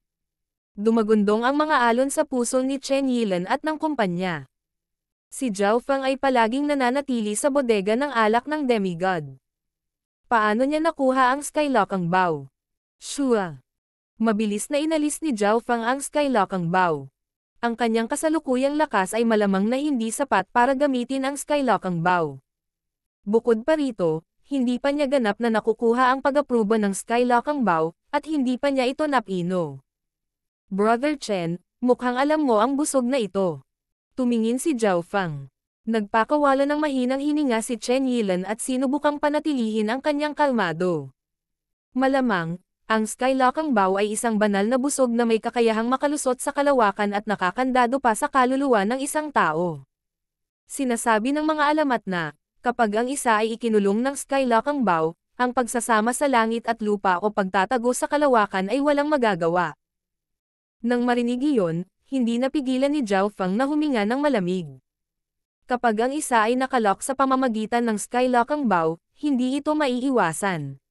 Dumagundong ang mga alon sa puso ni Chen Yilan at ng kumpanya. Si Zhao Fang ay palaging nananatili sa bodega ng alak ng demigod. Paano niya nakuha ang Skylocking Bow? Shua. Mabilis na inalis ni Zhao Fang ang Skylocking Bow. Ang kanyang kasalukuyang lakas ay malamang na hindi sapat para gamitin ang Skylocking Bow. Bukod pa rito, hindi pa niya ganap na nakukuha ang pag-aproba ng Skylocking Bow, at hindi pa niya ito napino. Brother Chen, mukhang alam mo ang busog na ito. Tumingin si Zhao Fang. Nagpakawala ng mahinang hininga si Chen Yilan at sinubukang panatilihin ang kanyang kalmado. Malamang, ang Skylocking Bow ay isang banal na busog na may kakayahang makalusot sa kalawakan at nakakandado pa sa kaluluwa ng isang tao. Sinasabi ng mga alamat na, kapag ang isa ay ikinulong ng Skylocking Bow, ang pagsasama sa langit at lupa o pagtatago sa kalawakan ay walang magagawa. Nang marinig iyon, hindi napigilan ni Zhao Fang na huminga ng malamig. Kapag ang isa ay nakalock sa pamamagitan ng Skylocking Bow, hindi ito maiiwasan.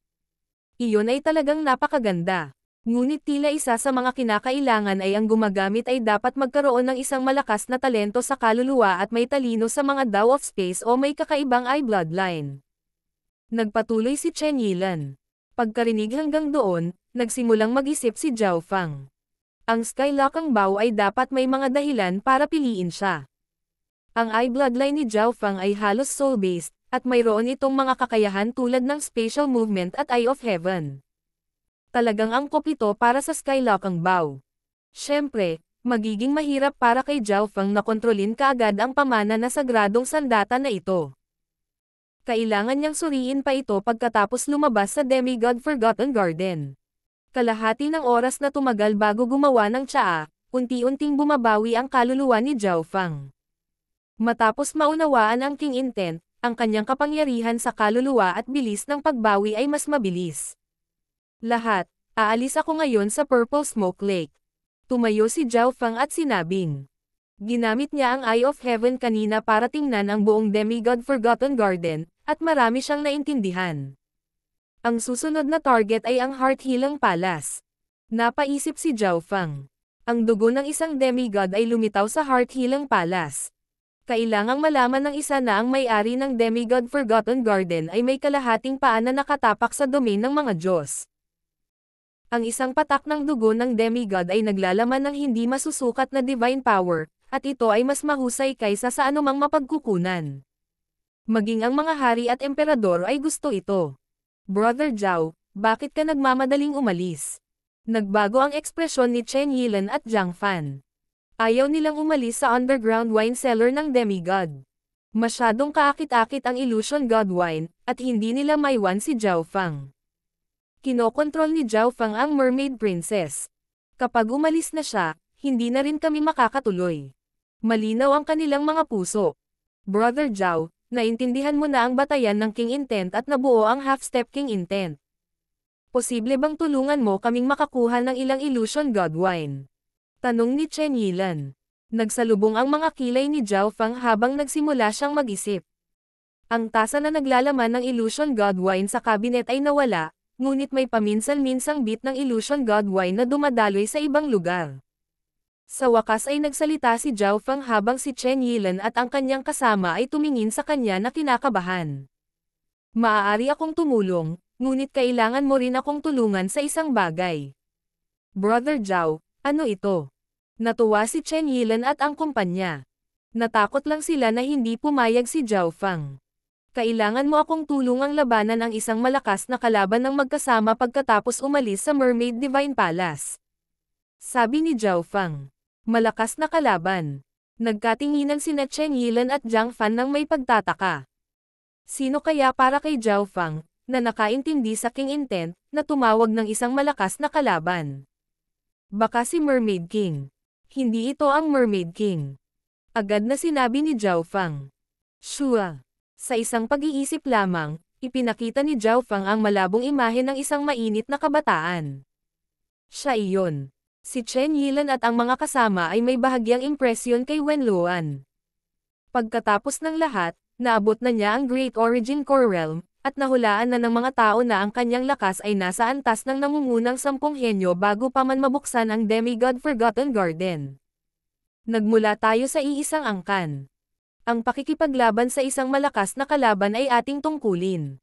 Iyon ay talagang napakaganda. Ngunit tila isa sa mga kinakailangan ay ang gumagamit ay dapat magkaroon ng isang malakas na talento sa kaluluwa at may talino sa mga Dao of Space o may kakaibang eye bloodline. Nagpatuloy si Chen Yilan. Pagkarinig hanggang doon, nagsimulang mag-isip si Zhao Fang. Ang Skylocking Bow ay dapat may mga dahilan para piliin siya. Ang eye bloodline ni Zhao Fang ay halos soul-based, at mayroon itong mga kakayahan tulad ng spatial movement at Eye of Heaven. Talagang angkop ito para sa Skylocking Bow. Siyempre, magiging mahirap para kay Zhao Fang na kontrolin kaagad ang pamana na sagradong sandata na ito. Kailangan niyang suriin pa ito pagkatapos lumabas sa Demigod Forgotten Garden. Kalahati ng oras na tumagal bago gumawa ng tsaa, unti-unting bumabawi ang kaluluwa ni Zhao Fang. Matapos maunawaan ang King Intent, ang kanyang kapangyarihan sa kaluluwa at bilis ng pagbawi ay mas mabilis. Lahat, aalis ako ngayon sa Purple Smoke Lake. Tumayo si Zhao Fang at sinabing. Ginamit niya ang Eye of Heaven kanina para tingnan ang buong Demigod Forgotten Garden, at marami siyang naintindihan. Ang susunod na target ay ang Heart Healing Palace. Napaisip si Zhao Fang. Ang dugo ng isang demigod ay lumitaw sa Heart Healing Palace. Kailangang malaman ng isa na ang may-ari ng Demigod Forgotten Garden ay may kalahating paa na nakatapak sa domain ng mga Diyos. Ang isang patak ng dugo ng demigod ay naglalaman ng hindi masusukat na divine power, at ito ay mas mahusay kaysa sa anumang mapagkukunan. Maging ang mga hari at emperador ay gusto ito. Brother Zhao, bakit ka nagmamadaling umalis? Nagbago ang ekspresyon ni Chen Yilan at Zhang Fan. Ayaw nilang umalis sa underground wine cellar ng demigod. Masyadong kaakit-akit ang illusion god wine, at hindi nila maiwan si Zhao Fang. Kinokontrol ni Zhao Fang ang Mermaid Princess. Kapag umalis na siya, hindi na rin kami makakatuloy. Malinaw ang kanilang mga puso. Brother Zhao, naintindihan mo na ang batayan ng King Intent at nabuo ang half-step King Intent. Posible bang tulungan mo kaming makakuha ng ilang Illusion God Wine? Tanong ni Chen Yilan. Nagsalubong ang mga kilay ni Zhao Fang habang nagsimula siyang mag-isip. Ang tasa na naglalaman ng Illusion God Wine sa cabinet ay nawala, ngunit may paminsan-minsang bit ng Illusion God Wine na dumadaloy sa ibang lugar. Sa wakas ay nagsalita si Zhao Fang habang si Chen Yilan at ang kanyang kasama ay tumingin sa kanya na kinakabahan. Maaari akong tumulong, ngunit kailangan mo rin akong tulungan sa isang bagay. Brother Zhao, ano ito? Natuwa si Chen Yilan at ang kumpanya. Natakot lang sila na hindi pumayag si Zhao Fang. Kailangan mo akong tulungang labanan ang isang malakas na kalaban ng magkasama pagkatapos umalis sa Mermaid Divine Palace. Sabi ni Zhao Fang. Malakas na kalaban. Nagkatinginan sina Chen Yilan at Zhang Fan nang may pagtataka. Sino kaya para kay Zhao Fang, na nakaintindi sa King Intent, na tumawag ng isang malakas na kalaban? Baka si Mermaid King. Hindi ito ang Mermaid King. Agad na sinabi ni Zhao Fang. Sure. Sa isang pag-iisip lamang, ipinakita ni Zhao Fang ang malabong imahe ng isang mainit na kabataan. Siya iyon. Si Chen Yilan at ang mga kasama ay may bahagyang impresyon kay Wen Luan. Pagkatapos ng lahat, naabot na niya ang Great Origin Core Realm, at nahulaan na ng mga tao na ang kanyang lakas ay nasa antas ng nangungunang 10 henyo bago pa man mabuksan ang Demigod Forgotten Garden. Nagmula tayo sa iisang angkan. Ang pakikipaglaban sa isang malakas na kalaban ay ating tungkulin.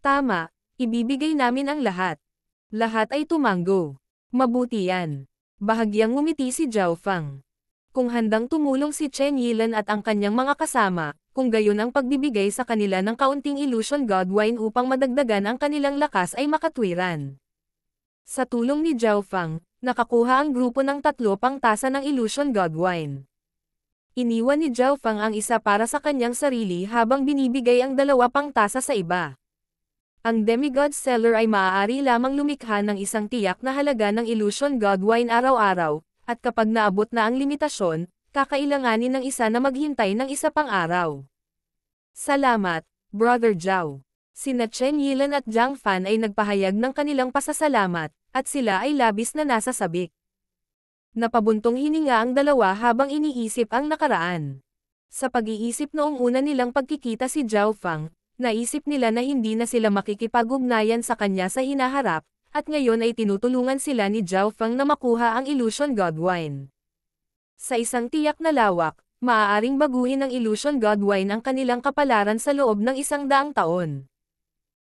Tama, ibibigay namin ang lahat. Lahat ay tumanggo. Mabuti yan. Bahagyang ngumiti si Zhao Fang. Kung handang tumulong si Chen Yilan at ang kanyang mga kasama, kung gayon ang pagbibigay sa kanila ng kaunting Illusion God Wine upang madagdagan ang kanilang lakas ay makatwiran. Sa tulong ni Zhao Fang, nakakuha ang grupo ng 3 pang tasa ng Illusion God Wine. Iniwan ni Zhao Fang ang isa para sa kanyang sarili habang binibigay ang 2 pang tasa sa iba. Ang Demigod Seller ay maaari lamang lumikha ng isang tiyak na halaga ng Illusion God Wine araw-araw, at kapag naabot na ang limitasyon, kakailanganin ng isa na maghintay ng isa pang araw. Salamat, Brother Zhao. Sina Chen Yilan at Zhang Fan ay nagpahayag ng kanilang pasasalamat, at sila ay labis na nasa sabik. Napabuntong hininga ang dalawa habang iniisip ang nakaraan. Sa pag-iisip noong una nilang pagkikita si Zhao Fang, naisip nila na hindi na sila makikipag-ugnayan sa kanya sa hinaharap, at ngayon ay tinutulungan sila ni Zhao Fang na makuha ang Illusion God Wine. Sa isang tiyak na lawak, maaaring baguhin ng Illusion God Wine ang kanilang kapalaran sa loob ng 100 taon.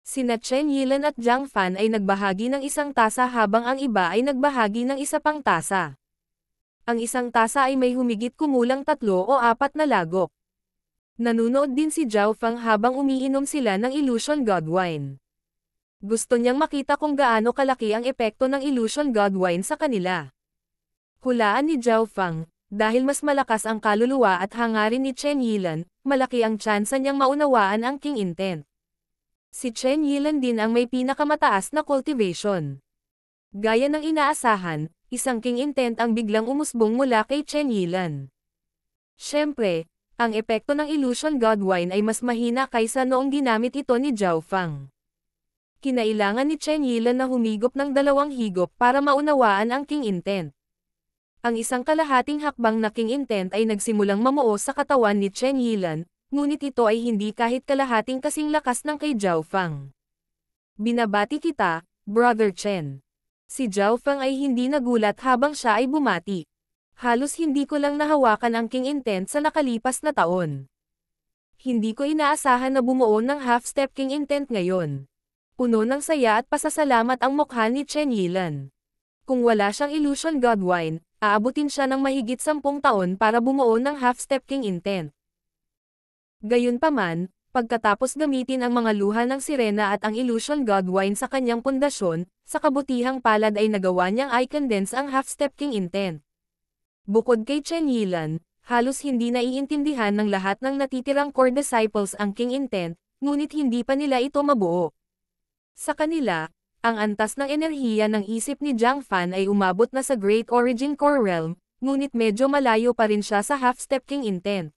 Sina Chen Yilan at Zhang Fan ay nagbahagi ng isang tasa habang ang iba ay nagbahagi ng isa pang tasa. Ang isang tasa ay may humigit kumulang 3 o 4 na lagok. Nanunood din si Zhao Fang habang umiinom sila ng Illusion God Wine. Gusto niyang makita kung gaano kalaki ang epekto ng Illusion God Wine sa kanila. Hulaan ni Zhao Fang, dahil mas malakas ang kaluluwa at hangarin ni Chen Yilan, malaki ang tsansa niyang maunawaan ang King Intent. Si Chen Yilan din ang may pinakamataas na cultivation. Gaya ng inaasahan, isang King Intent ang biglang umusbong mula kay Chen Yilan. Siyempre, ang epekto ng Illusion God Wine ay mas mahina kaysa noong ginamit ito ni Zhao Fang. Kinailangan ni Chen Yilan na humigop ng 2 higop para maunawaan ang King Intent. Ang isang kalahating hakbang na King Intent ay nagsimulang mamuo sa katawan ni Chen Yilan, ngunit ito ay hindi kahit kalahating kasing lakas ng kay Zhao Fang. Binabati kita, Brother Chen. Si Zhao Fang ay hindi nagulat habang siya ay bumati. Halos hindi ko lang nahawakan ang King Intent sa nakalipas na taon. Hindi ko inaasahan na bumuo ng half-step King Intent ngayon. Puno ng saya at pasasalamat ang mukha ni Chen Yilan. Kung wala siyang Illusion God Wine, aabutin siya ng mahigit 10 taon para bumuo ng half-step King Intent. Gayunpaman, pagkatapos gamitin ang mga luha ng sirena at ang Illusion God Wine sa kanyang pundasyon, sa kabutihang palad ay nagawa niyang i-condense ang half-step King Intent. Bukod kay Chen Yilan, halos hindi naiintindihan ng lahat ng natitirang core disciples ang King Intent, ngunit hindi pa nila ito mabuo. Sa kanila, ang antas ng enerhiya ng isip ni Zhang Fan ay umabot na sa Great Origin Core Realm, ngunit medyo malayo pa rin siya sa half-step King Intent.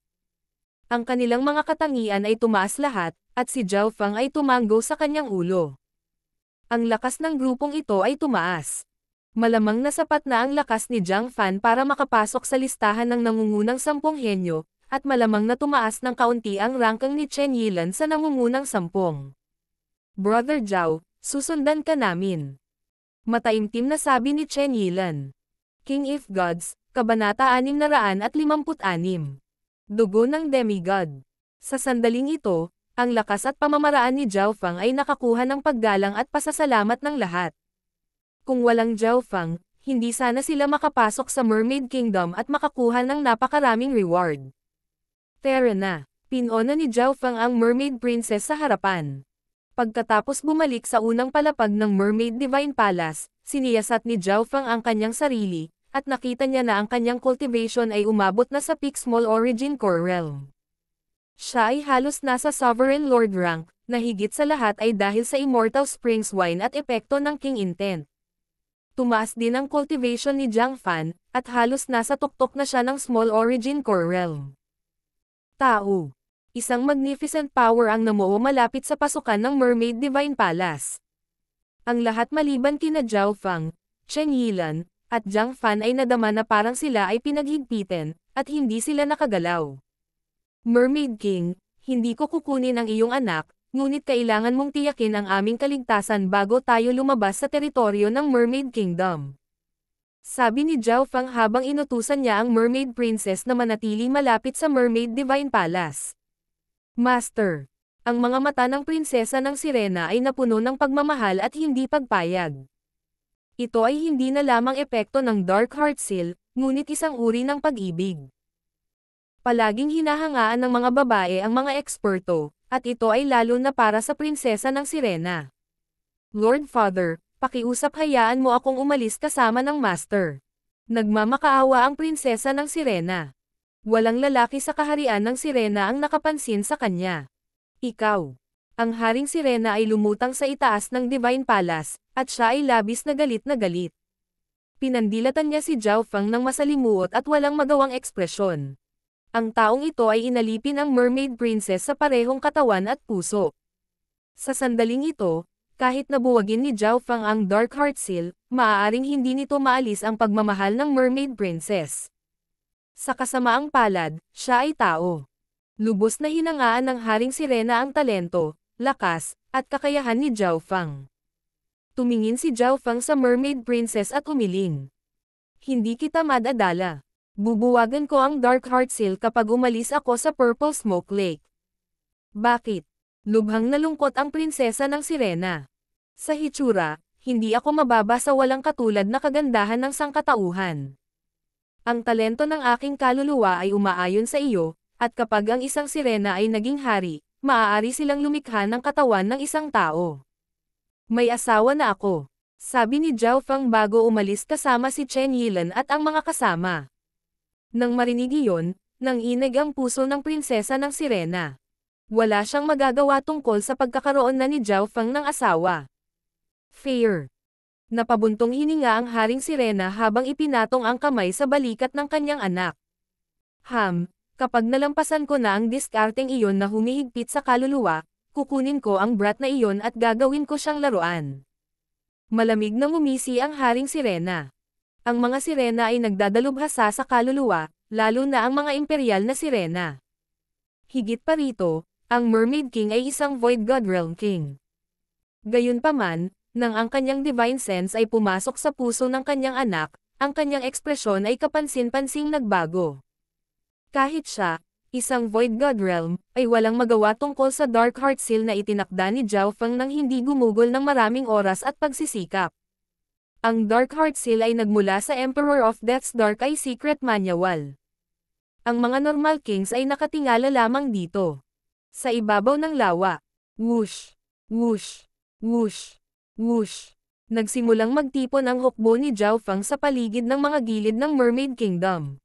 Ang kanilang mga katangian ay tumaas lahat, at si Zhao Fang ay tumanggo sa kanyang ulo. Ang lakas ng grupong ito ay tumaas. Malamang na sapat na ang lakas ni Jiang Fan para makapasok sa listahan ng nangungunang 10 henyo, at malamang na tumaas ng kaunti ang rangkang ni Chen Yilan sa nangungunang 10. Brother Zhao, susundan ka namin. Mataimtim na sabi ni Chen Yilan. King of Gods, Kabanata 656. Dugo ng Demigod. Sa sandaling ito, ang lakas at pamamaraan ni Zhao Fang ay nakakuha ng paggalang at pasasalamat ng lahat. Kung walang Zhao Fang, hindi sana sila makapasok sa Mermaid Kingdom at makakuha ng napakaraming reward. Tara na, pinona ni Zhao Fang ang Mermaid Princess sa harapan. Pagkatapos bumalik sa unang palapag ng Mermaid Divine Palace, siniyasat ni Zhao Fang ang kanyang sarili, at nakita niya na ang kanyang cultivation ay umabot na sa peak small origin core realm. Siya ay halos nasa Sovereign Lord rank, na higit sa lahat ay dahil sa Immortal Springs Wine at epekto ng King Intent. Tumaas din ang cultivation ni Jiang Fan, at halos nasa tuktok na siya ng small origin core realm. Tao. Isang magnificent power ang namuo malapit sa pasukan ng Mermaid Divine Palace. Ang lahat maliban kina Zhao Fang, Chen Yilan, at Jiang Fan ay nadama na parang sila ay pinaghigpitan, at hindi sila nakagalaw. Mermaid King, hindi ko kukunin ang iyong anak, ngunit kailangan mong tiyakin ang aming kaligtasan bago tayo lumabas sa teritoryo ng Mermaid Kingdom. Sabi ni Zhao Fang habang inutusan niya ang Mermaid Princess na manatili malapit sa Mermaid Divine Palace. Master. Ang mga mata ng prinsesa ng sirena ay napuno ng pagmamahal at hindi pagpayag. Ito ay hindi na lamang epekto ng Dark Heart Seal, ngunit isang uri ng pag-ibig. Palaging hinahangaan ng mga babae ang mga eksperto, at ito ay lalo na para sa prinsesa ng sirena. Lord Father, pakiusap hayaan mo akong umalis kasama ng Master. Nagmamakaawa ang prinsesa ng sirena. Walang lalaki sa kaharian ng sirena ang nakapansin sa kanya. Ikaw. Ang haring sirena ay lumutang sa itaas ng Divine Palace, at siya ay labis na galit na galit. Pinandilatan niya si Zhao Fang ng masalimuot at walang magawang ekspresyon. Ang taong ito ay inalipin ang Mermaid Princess sa parehong katawan at puso. Sa sandaling ito, kahit nabuwagin ni Zhao Fang ang Dark Heart Seal, maaaring hindi nito maalis ang pagmamahal ng Mermaid Princess. Sa kasamaang palad, siya ay tao. Lubos na hinangaan ng Haring Sirena ang talento, lakas, at kakayahan ni Zhao Fang. Tumingin si Zhao Fang sa Mermaid Princess at umiling. Hindi kita madadala. Bubuwagan ko ang Dark Heart Seal kapag umalis ako sa Purple Smoke Lake. Bakit? Lubhang nalungkot ang prinsesa ng sirena. Sa hitsura, hindi ako mababa sa walang katulad na kagandahan ng sangkatauhan. Ang talento ng aking kaluluwa ay umaayon sa iyo, at kapag ang isang sirena ay naging hari, maaari silang lumikha ng katawan ng isang tao. May asawa na ako, sabi ni Zhao Fang bago umalis kasama si Chen Yilan at ang mga kasama. Nang marinig iyon, nanginig ang puso ng prinsesa ng sirena. Wala siyang magagawa tungkol sa pagkakaroon na ni Zhao Fang ng asawa. Fair. Napabuntong hininga ang haring sirena habang ipinatong ang kamay sa balikat ng kanyang anak. Kapag nalampasan ko na ang diskarteng iyon na humihigpit sa kaluluwa, kukunin ko ang brat na iyon at gagawin ko siyang laruan. Malamig na ngumisi ang haring sirena. Ang mga sirena ay nagdadalubhasa sa kaluluwa, lalo na ang mga imperial na sirena. Higit pa rito, ang Mermaid King ay isang Void God Realm King. Gayunpaman, nang ang kanyang divine sense ay pumasok sa puso ng kanyang anak, ang kanyang ekspresyon ay kapansin-pansing nagbago. Kahit siya, isang Void God Realm, ay walang magawa tungkol sa Dark Heart Seal na itinakda ni Zhao Fang nang hindi gumugol ng maraming oras at pagsisikap. Ang Dark Heart Seal ay nagmula sa Emperor of Death's Dark Eye Secret Manual. Ang mga normal kings ay nakatingala lamang dito. Sa ibabaw ng lawa. Whoosh! Whoosh! Whoosh! Whoosh! Nagsimulang magtipon ang hukbo ni Zhao Fang sa paligid ng mga gilid ng Mermaid Kingdom.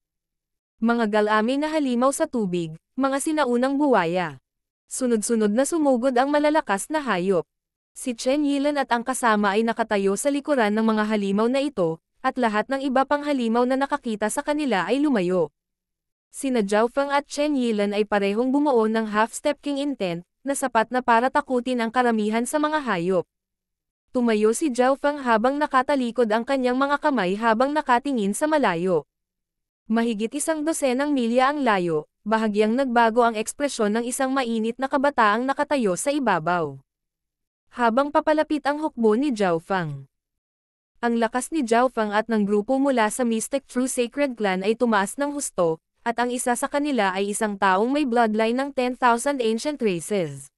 Mga galami na halimaw sa tubig, mga sinaunang buwaya. Sunod-sunod na sumugod ang malalakas na hayop. Si Chen Yilan at ang kasama ay nakatayo sa likuran ng mga halimaw na ito, at lahat ng iba pang halimaw na nakakita sa kanila ay lumayo. Sina Zhao Fang at Chen Yilan ay parehong bumuo ng half-step King Intent, na sapat na para takutin ang karamihan sa mga hayop. Tumayo si Zhao Feng habang nakatalikod ang kanyang mga kamay habang nakatingin sa malayo. Mahigit 100 milya ang layo, bahagyang nagbago ang ekspresyon ng isang mainit na kabataang nakatayo sa ibabaw. Habang papalapit ang hukbo ni Zhao Feng. Ang lakas ni Zhao Feng at ng grupo mula sa Mystic True Sacred Clan ay tumaas ng husto, at ang isa sa kanila ay isang taong may bloodline ng 10,000 ancient races.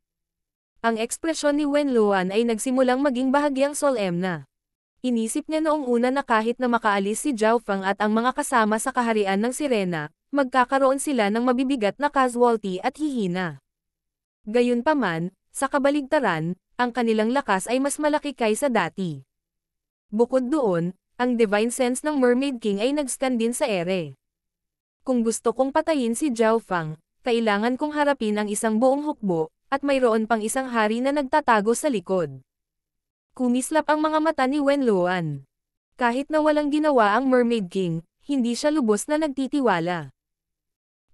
Ang ekspresyon ni Wenluan ay nagsimulang maging bahagyang solemn. Inisip niya noong una na kahit na makaalis si Zhao Feng at ang mga kasama sa kaharian ng Sirena, magkakaroon sila ng mabibigat na casualty at hihina. Gayunpaman, sa kabaligtaran, ang kanilang lakas ay mas malaki kaysa dati. Bukod doon, ang divine sense ng Mermaid King ay nag-scan din sa ere. Kung gusto kong patayin si Zhao Feng, kailangan kong harapin ang isang buong hukbo, at mayroon pang isang hari na nagtatago sa likod. Kumislap ang mga mata ni Wenluan. Kahit na walang ginawa ang Mermaid King, hindi siya lubos na nagtitiwala.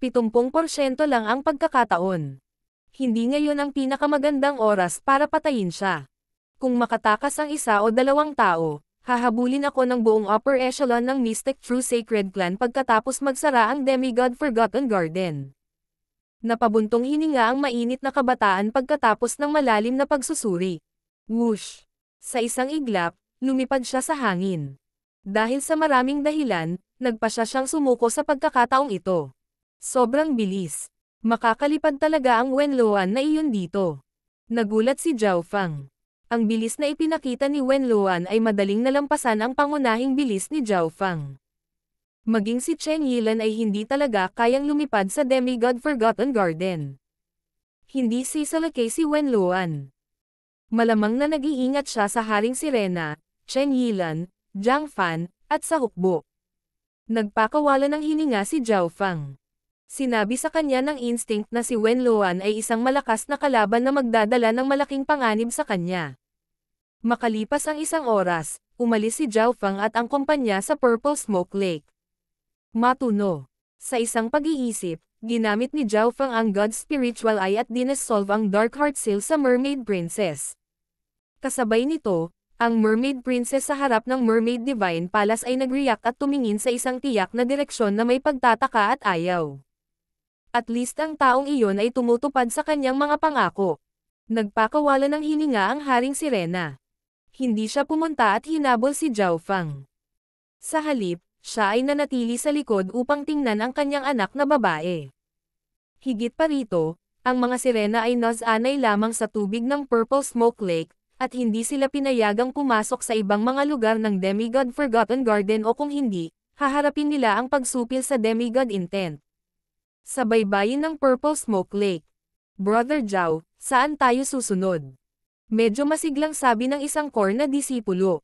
70% lang ang pagkakataon. Hindi ngayon ang pinakamagandang oras para patayin siya. Kung makatakas ang isa o dalawang tao, hahabulin ako ng buong upper echelon ng Mystic True Sacred Clan pagkatapos magsara ang Demigod Forgotten Garden. Napabuntong hininga ang mainit na kabataan pagkatapos ng malalim na pagsusuri. Whoosh! Sa isang iglap, lumipad siya sa hangin. Dahil sa maraming dahilan, nagpa siya siyang sumuko sa pagkakataong ito. Sobrang bilis. Makakalipad talaga ang Wenluan na iyon dito. Nagulat si Zhao Feng. Ang bilis na ipinakita ni Wenluan ay madaling nalampasan ang pangunahing bilis ni Zhao Feng. Maging si Chen Yilan ay hindi talaga kayang lumipad sa Demigod Forgotten Garden. Hindi sisalakay si Wenluan. Malamang na nag-iingat siya sa Haring Sirena, Chen Yilan, Jiang Fan, at sa hukbo. Nagpakawala ng hininga si Zhao Feng. Sinabi sa kanya ng instinct na si Wenluan ay isang malakas na kalaban na magdadala ng malaking panganib sa kanya. Makalipas ang isang oras, umalis si Zhao Feng at ang kumpanya sa Purple Smoke Lake. Matuno. Sa isang pag-iisip, ginamit ni Zhao Feng ang God's Spiritual Eye at dinesolve ang Dark Heart Seal sa Mermaid Princess. Kasabay nito, ang Mermaid Princess sa harap ng Mermaid Divine Palace ay nag-react at tumingin sa isang tiyak na direksyon na may pagtataka at ayaw. At least ang taong iyon ay tumutupad sa kanyang mga pangako. Nagpakawala ng hininga ang Haring Sirena. Hindi siya pumunta at hinabol si Zhao Feng. Sa halip, siya ay nanatili sa likod upang tingnan ang kanyang anak na babae. Higit pa rito, ang mga sirena ay nasanay lamang sa tubig ng Purple Smoke Lake, at hindi sila pinayagang pumasok sa ibang mga lugar ng Demigod Forgotten Garden o kung hindi, haharapin nila ang pagsupil sa Demigod Intent. Sa baybayin ng Purple Smoke Lake. Brother Zhao, saan tayo susunod? Medyo masiglang sabi ng isang core na disipulo.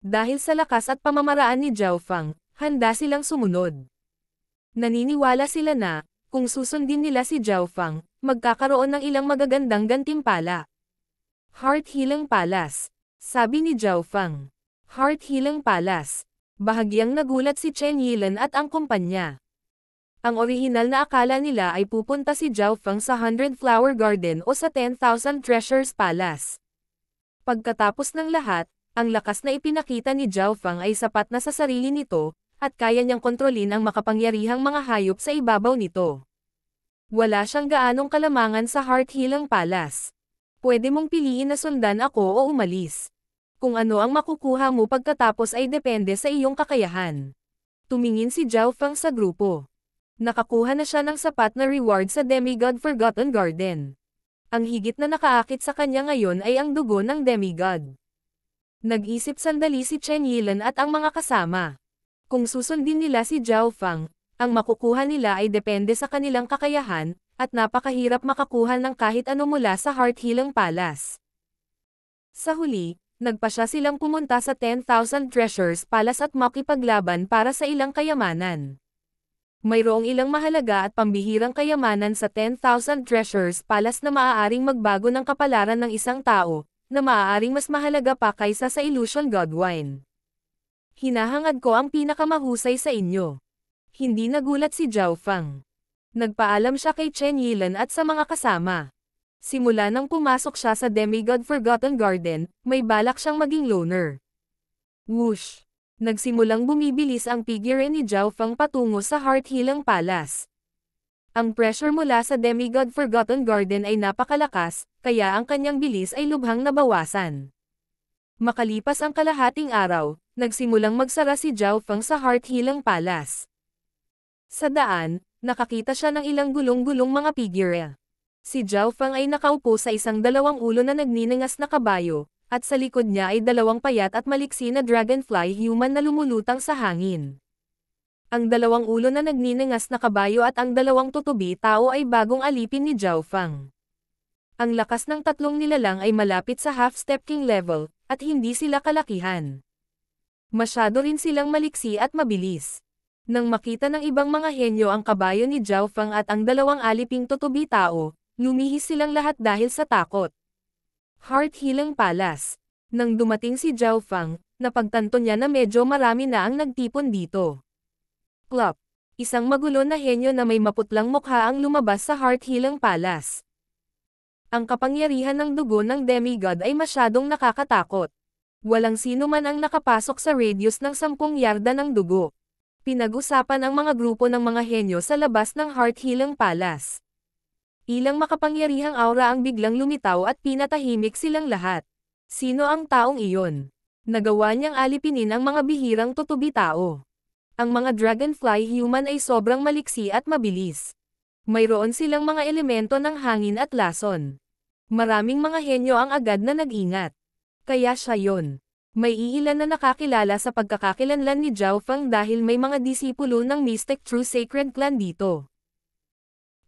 Dahil sa lakas at pamamaraan ni Zhao Feng, handa silang sumunod. Naniniwala sila na, kung susundin nila si Zhao Feng, magkakaroon ng ilang magagandang gantimpala. Heart Healing Palace. Sabi ni Zhao Feng. Heart Healing Palace. Bahagyang nagulat si Chen Yilan at ang kumpanya. Ang orihinal na akala nila ay pupunta si Zhao Feng sa 100 Flower Garden o sa 10,000 Treasures Palace. Pagkatapos ng lahat, ang lakas na ipinakita ni Zhao Feng ay sapat na sa sarili nito, at kaya niyang kontrolin ang makapangyarihang mga hayop sa ibabaw nito. Wala siyang gaanong kalamangan sa Heart Healing Palace. Pwede mong piliin na sundan ako o umalis. Kung ano ang makukuha mo pagkatapos ay depende sa iyong kakayahan. Tumingin si Zhao Feng sa grupo. Nakakuha na siya ng sapat na reward sa Demigod Forgotten Garden. Ang higit na nakaakit sa kanya ngayon ay ang dugo ng Demigod. Nag-isip sandali si Chen Yilan at ang mga kasama. Kung susundin nila si Zhao Feng, ang makukuha nila ay depende sa kanilang kakayahan, at napakahirap makakuha ng kahit ano mula sa Heart Healing Palace. Sa huli, nagpasya silang pumunta sa 10,000 Treasures Palace at makipaglaban para sa ilang kayamanan. Mayroong ilang mahalaga at pambihirang kayamanan sa 10,000 Treasures Palace na maaaring magbago ng kapalaran ng isang tao, na maaaring mas mahalaga pa kaysa sa Illusion Godwine. Hinahangad ko ang pinakamahusay sa inyo. Hindi nagulat si Zhao Feng. Nagpaalam siya kay Chen Yilan at sa mga kasama. Simula nang pumasok siya sa Demigod Forgotten Garden, may balak siyang maging loner. Whoosh! Nagsimulang bumibilis ang figure ni Zhao Feng patungo sa Heart Hilang Palace. Ang pressure mula sa Demigod Forgotten Garden ay napakalakas, kaya ang kanyang bilis ay lubhang nabawasan. Makalipas ang kalahating araw, nagsimulang magsara si Zhao Feng sa Heart Hilang Palace. Sa daan, nakakita siya ng ilang gulong-gulong mga figure. Si Zhao Feng ay nakaupo sa isang dalawang ulo na nagniningas na kabayo, at sa likod niya ay dalawang payat at maliksi na dragonfly human na lumulutang sa hangin. Ang dalawang ulo na nagniningas na kabayo at ang dalawang tutubi tao ay bagong alipin ni Zhao Feng. Ang lakas ng tatlong nilalang ay malapit sa half-step king level, at hindi sila kalakihan. Masyado rin silang maliksi at mabilis. Nang makita ng ibang mga henyo ang kabayo ni Zhao Feng at ang dalawang aliping tutubi tao, lumihis silang lahat dahil sa takot. Heart Hilang Palace. Nang dumating si Zhao Feng, napagtanto niya na medyo marami na ang nagtipon dito. Plop! Isang magulo na henyo na may maputlang mukha ang lumabas sa Heart Hilang Palace. Ang kapangyarihan ng dugo ng demigod ay masyadong nakakatakot. Walang sino man ang nakapasok sa radius ng 10 yarda ng dugo. Pinag-usapan ang mga grupo ng mga henyo sa labas ng Heart Hilang Palace. Ilang makapangyarihang aura ang biglang lumitaw at pinatahimik silang lahat. Sino ang taong iyon? Nagawa niyang alipinin ang mga bihirang tutubi tao. Ang mga dragonfly human ay sobrang maliksi at mabilis. Mayroon silang mga elemento ng hangin at lason. Maraming mga henyo ang agad na nag-ingat. Kaya siya yon. May iilan na nakakilala sa pagkakakilanlan ni Zhao Feng dahil may mga disipulo ng Mystic True Sacred Clan dito.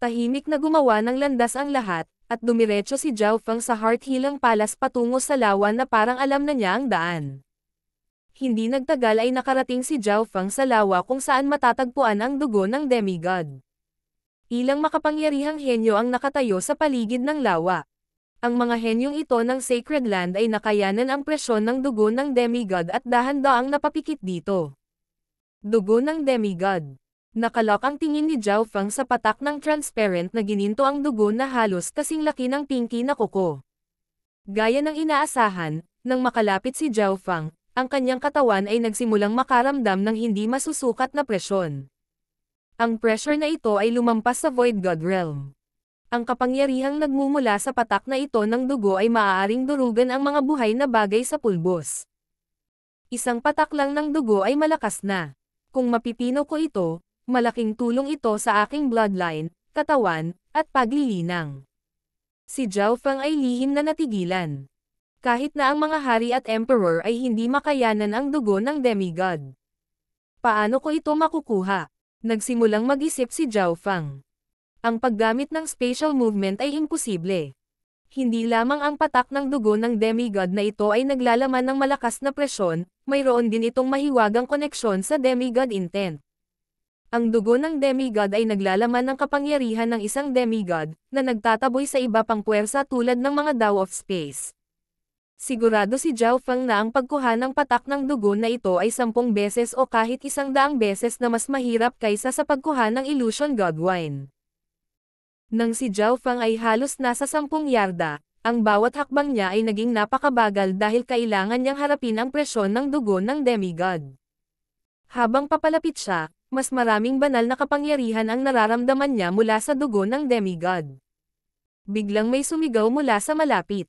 Tahimik na gumawa ng landas ang lahat, at dumiretso si Zhao Feng sa Heart Hilang Palace patungo sa lawa na parang alam na niya ang daan. Hindi nagtagal ay nakarating si Zhao Feng sa lawa kung saan matatagpuan ang dugo ng demigod. Ilang makapangyarihang henyo ang nakatayo sa paligid ng lawa. Ang mga henyong ito ng Sacred Land ay nakayanan ang presyon ng dugo ng demigod at dahan-daang napapikit dito. Dugo ng demigod. Nakalok ang tingin ni Zhao Feng sa patak ng transparent na gininto ang dugo na halos kasing laki ng pinky na kuko. Gaya ng inaasahan, nang makalapit si Zhao Feng, ang kanyang katawan ay nagsimulang makaramdam ng hindi masusukat na presyon. Ang pressure na ito ay lumampas sa Void God Realm. Ang kapangyarihang nagmumula sa patak na ito ng dugo ay maaaring durugan ang mga buhay na bagay sa pulbos. Isang patak lang ng dugo ay malakas na. Kung mapipino ko ito, malaking tulong ito sa aking bloodline, katawan, at paglilinang. Si Zhao Feng ay lihim na natigilan. Kahit na ang mga hari at emperor ay hindi makayanan ang dugo ng demigod. Paano ko ito makukuha? Nagsimulang mag-isip si Zhao Feng. Ang paggamit ng spatial movement ay imposible. Hindi lamang ang patak ng dugo ng demigod na ito ay naglalaman ng malakas na presyon, mayroon din itong mahiwagang koneksyon sa demigod intent. Ang dugo ng demigod ay naglalaman ng kapangyarihan ng isang demigod, na nagtataboy sa iba pang puwersa tulad ng mga Dao of Space. Sigurado si Zhao Feng na ang pagkuha ng patak ng dugo na ito ay 10 beses o kahit 100 beses na mas mahirap kaysa sa pagkuha ng Illusion Godwine. Nang si Zhao Feng ay halos nasa 10 yarda, ang bawat hakbang niya ay naging napakabagal dahil kailangan niyang harapin ang presyon ng dugo ng demigod. Habang papalapit siya, mas maraming banal na kapangyarihan ang nararamdaman niya mula sa dugo ng demigod. Biglang may sumigaw mula sa malapit.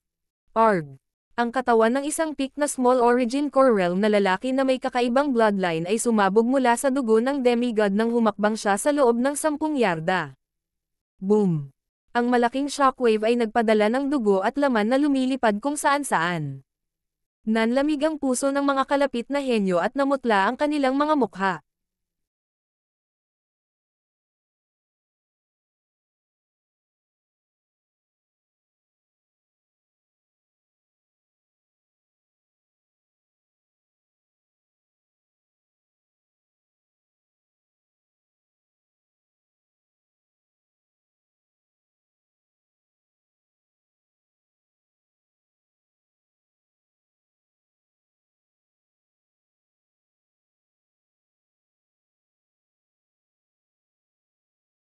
Arg! Ang katawan ng isang peak na small origin core realm na lalaki na may kakaibang bloodline ay sumabog mula sa dugo ng demigod nang humakbang siya sa loob ng 10 yarda. Boom! Ang malaking shockwave ay nagpadala ng dugo at laman na lumilipad kung saan-saan. Nanlamig ang puso ng mga kalapit na henyo at namutla ang kanilang mga mukha.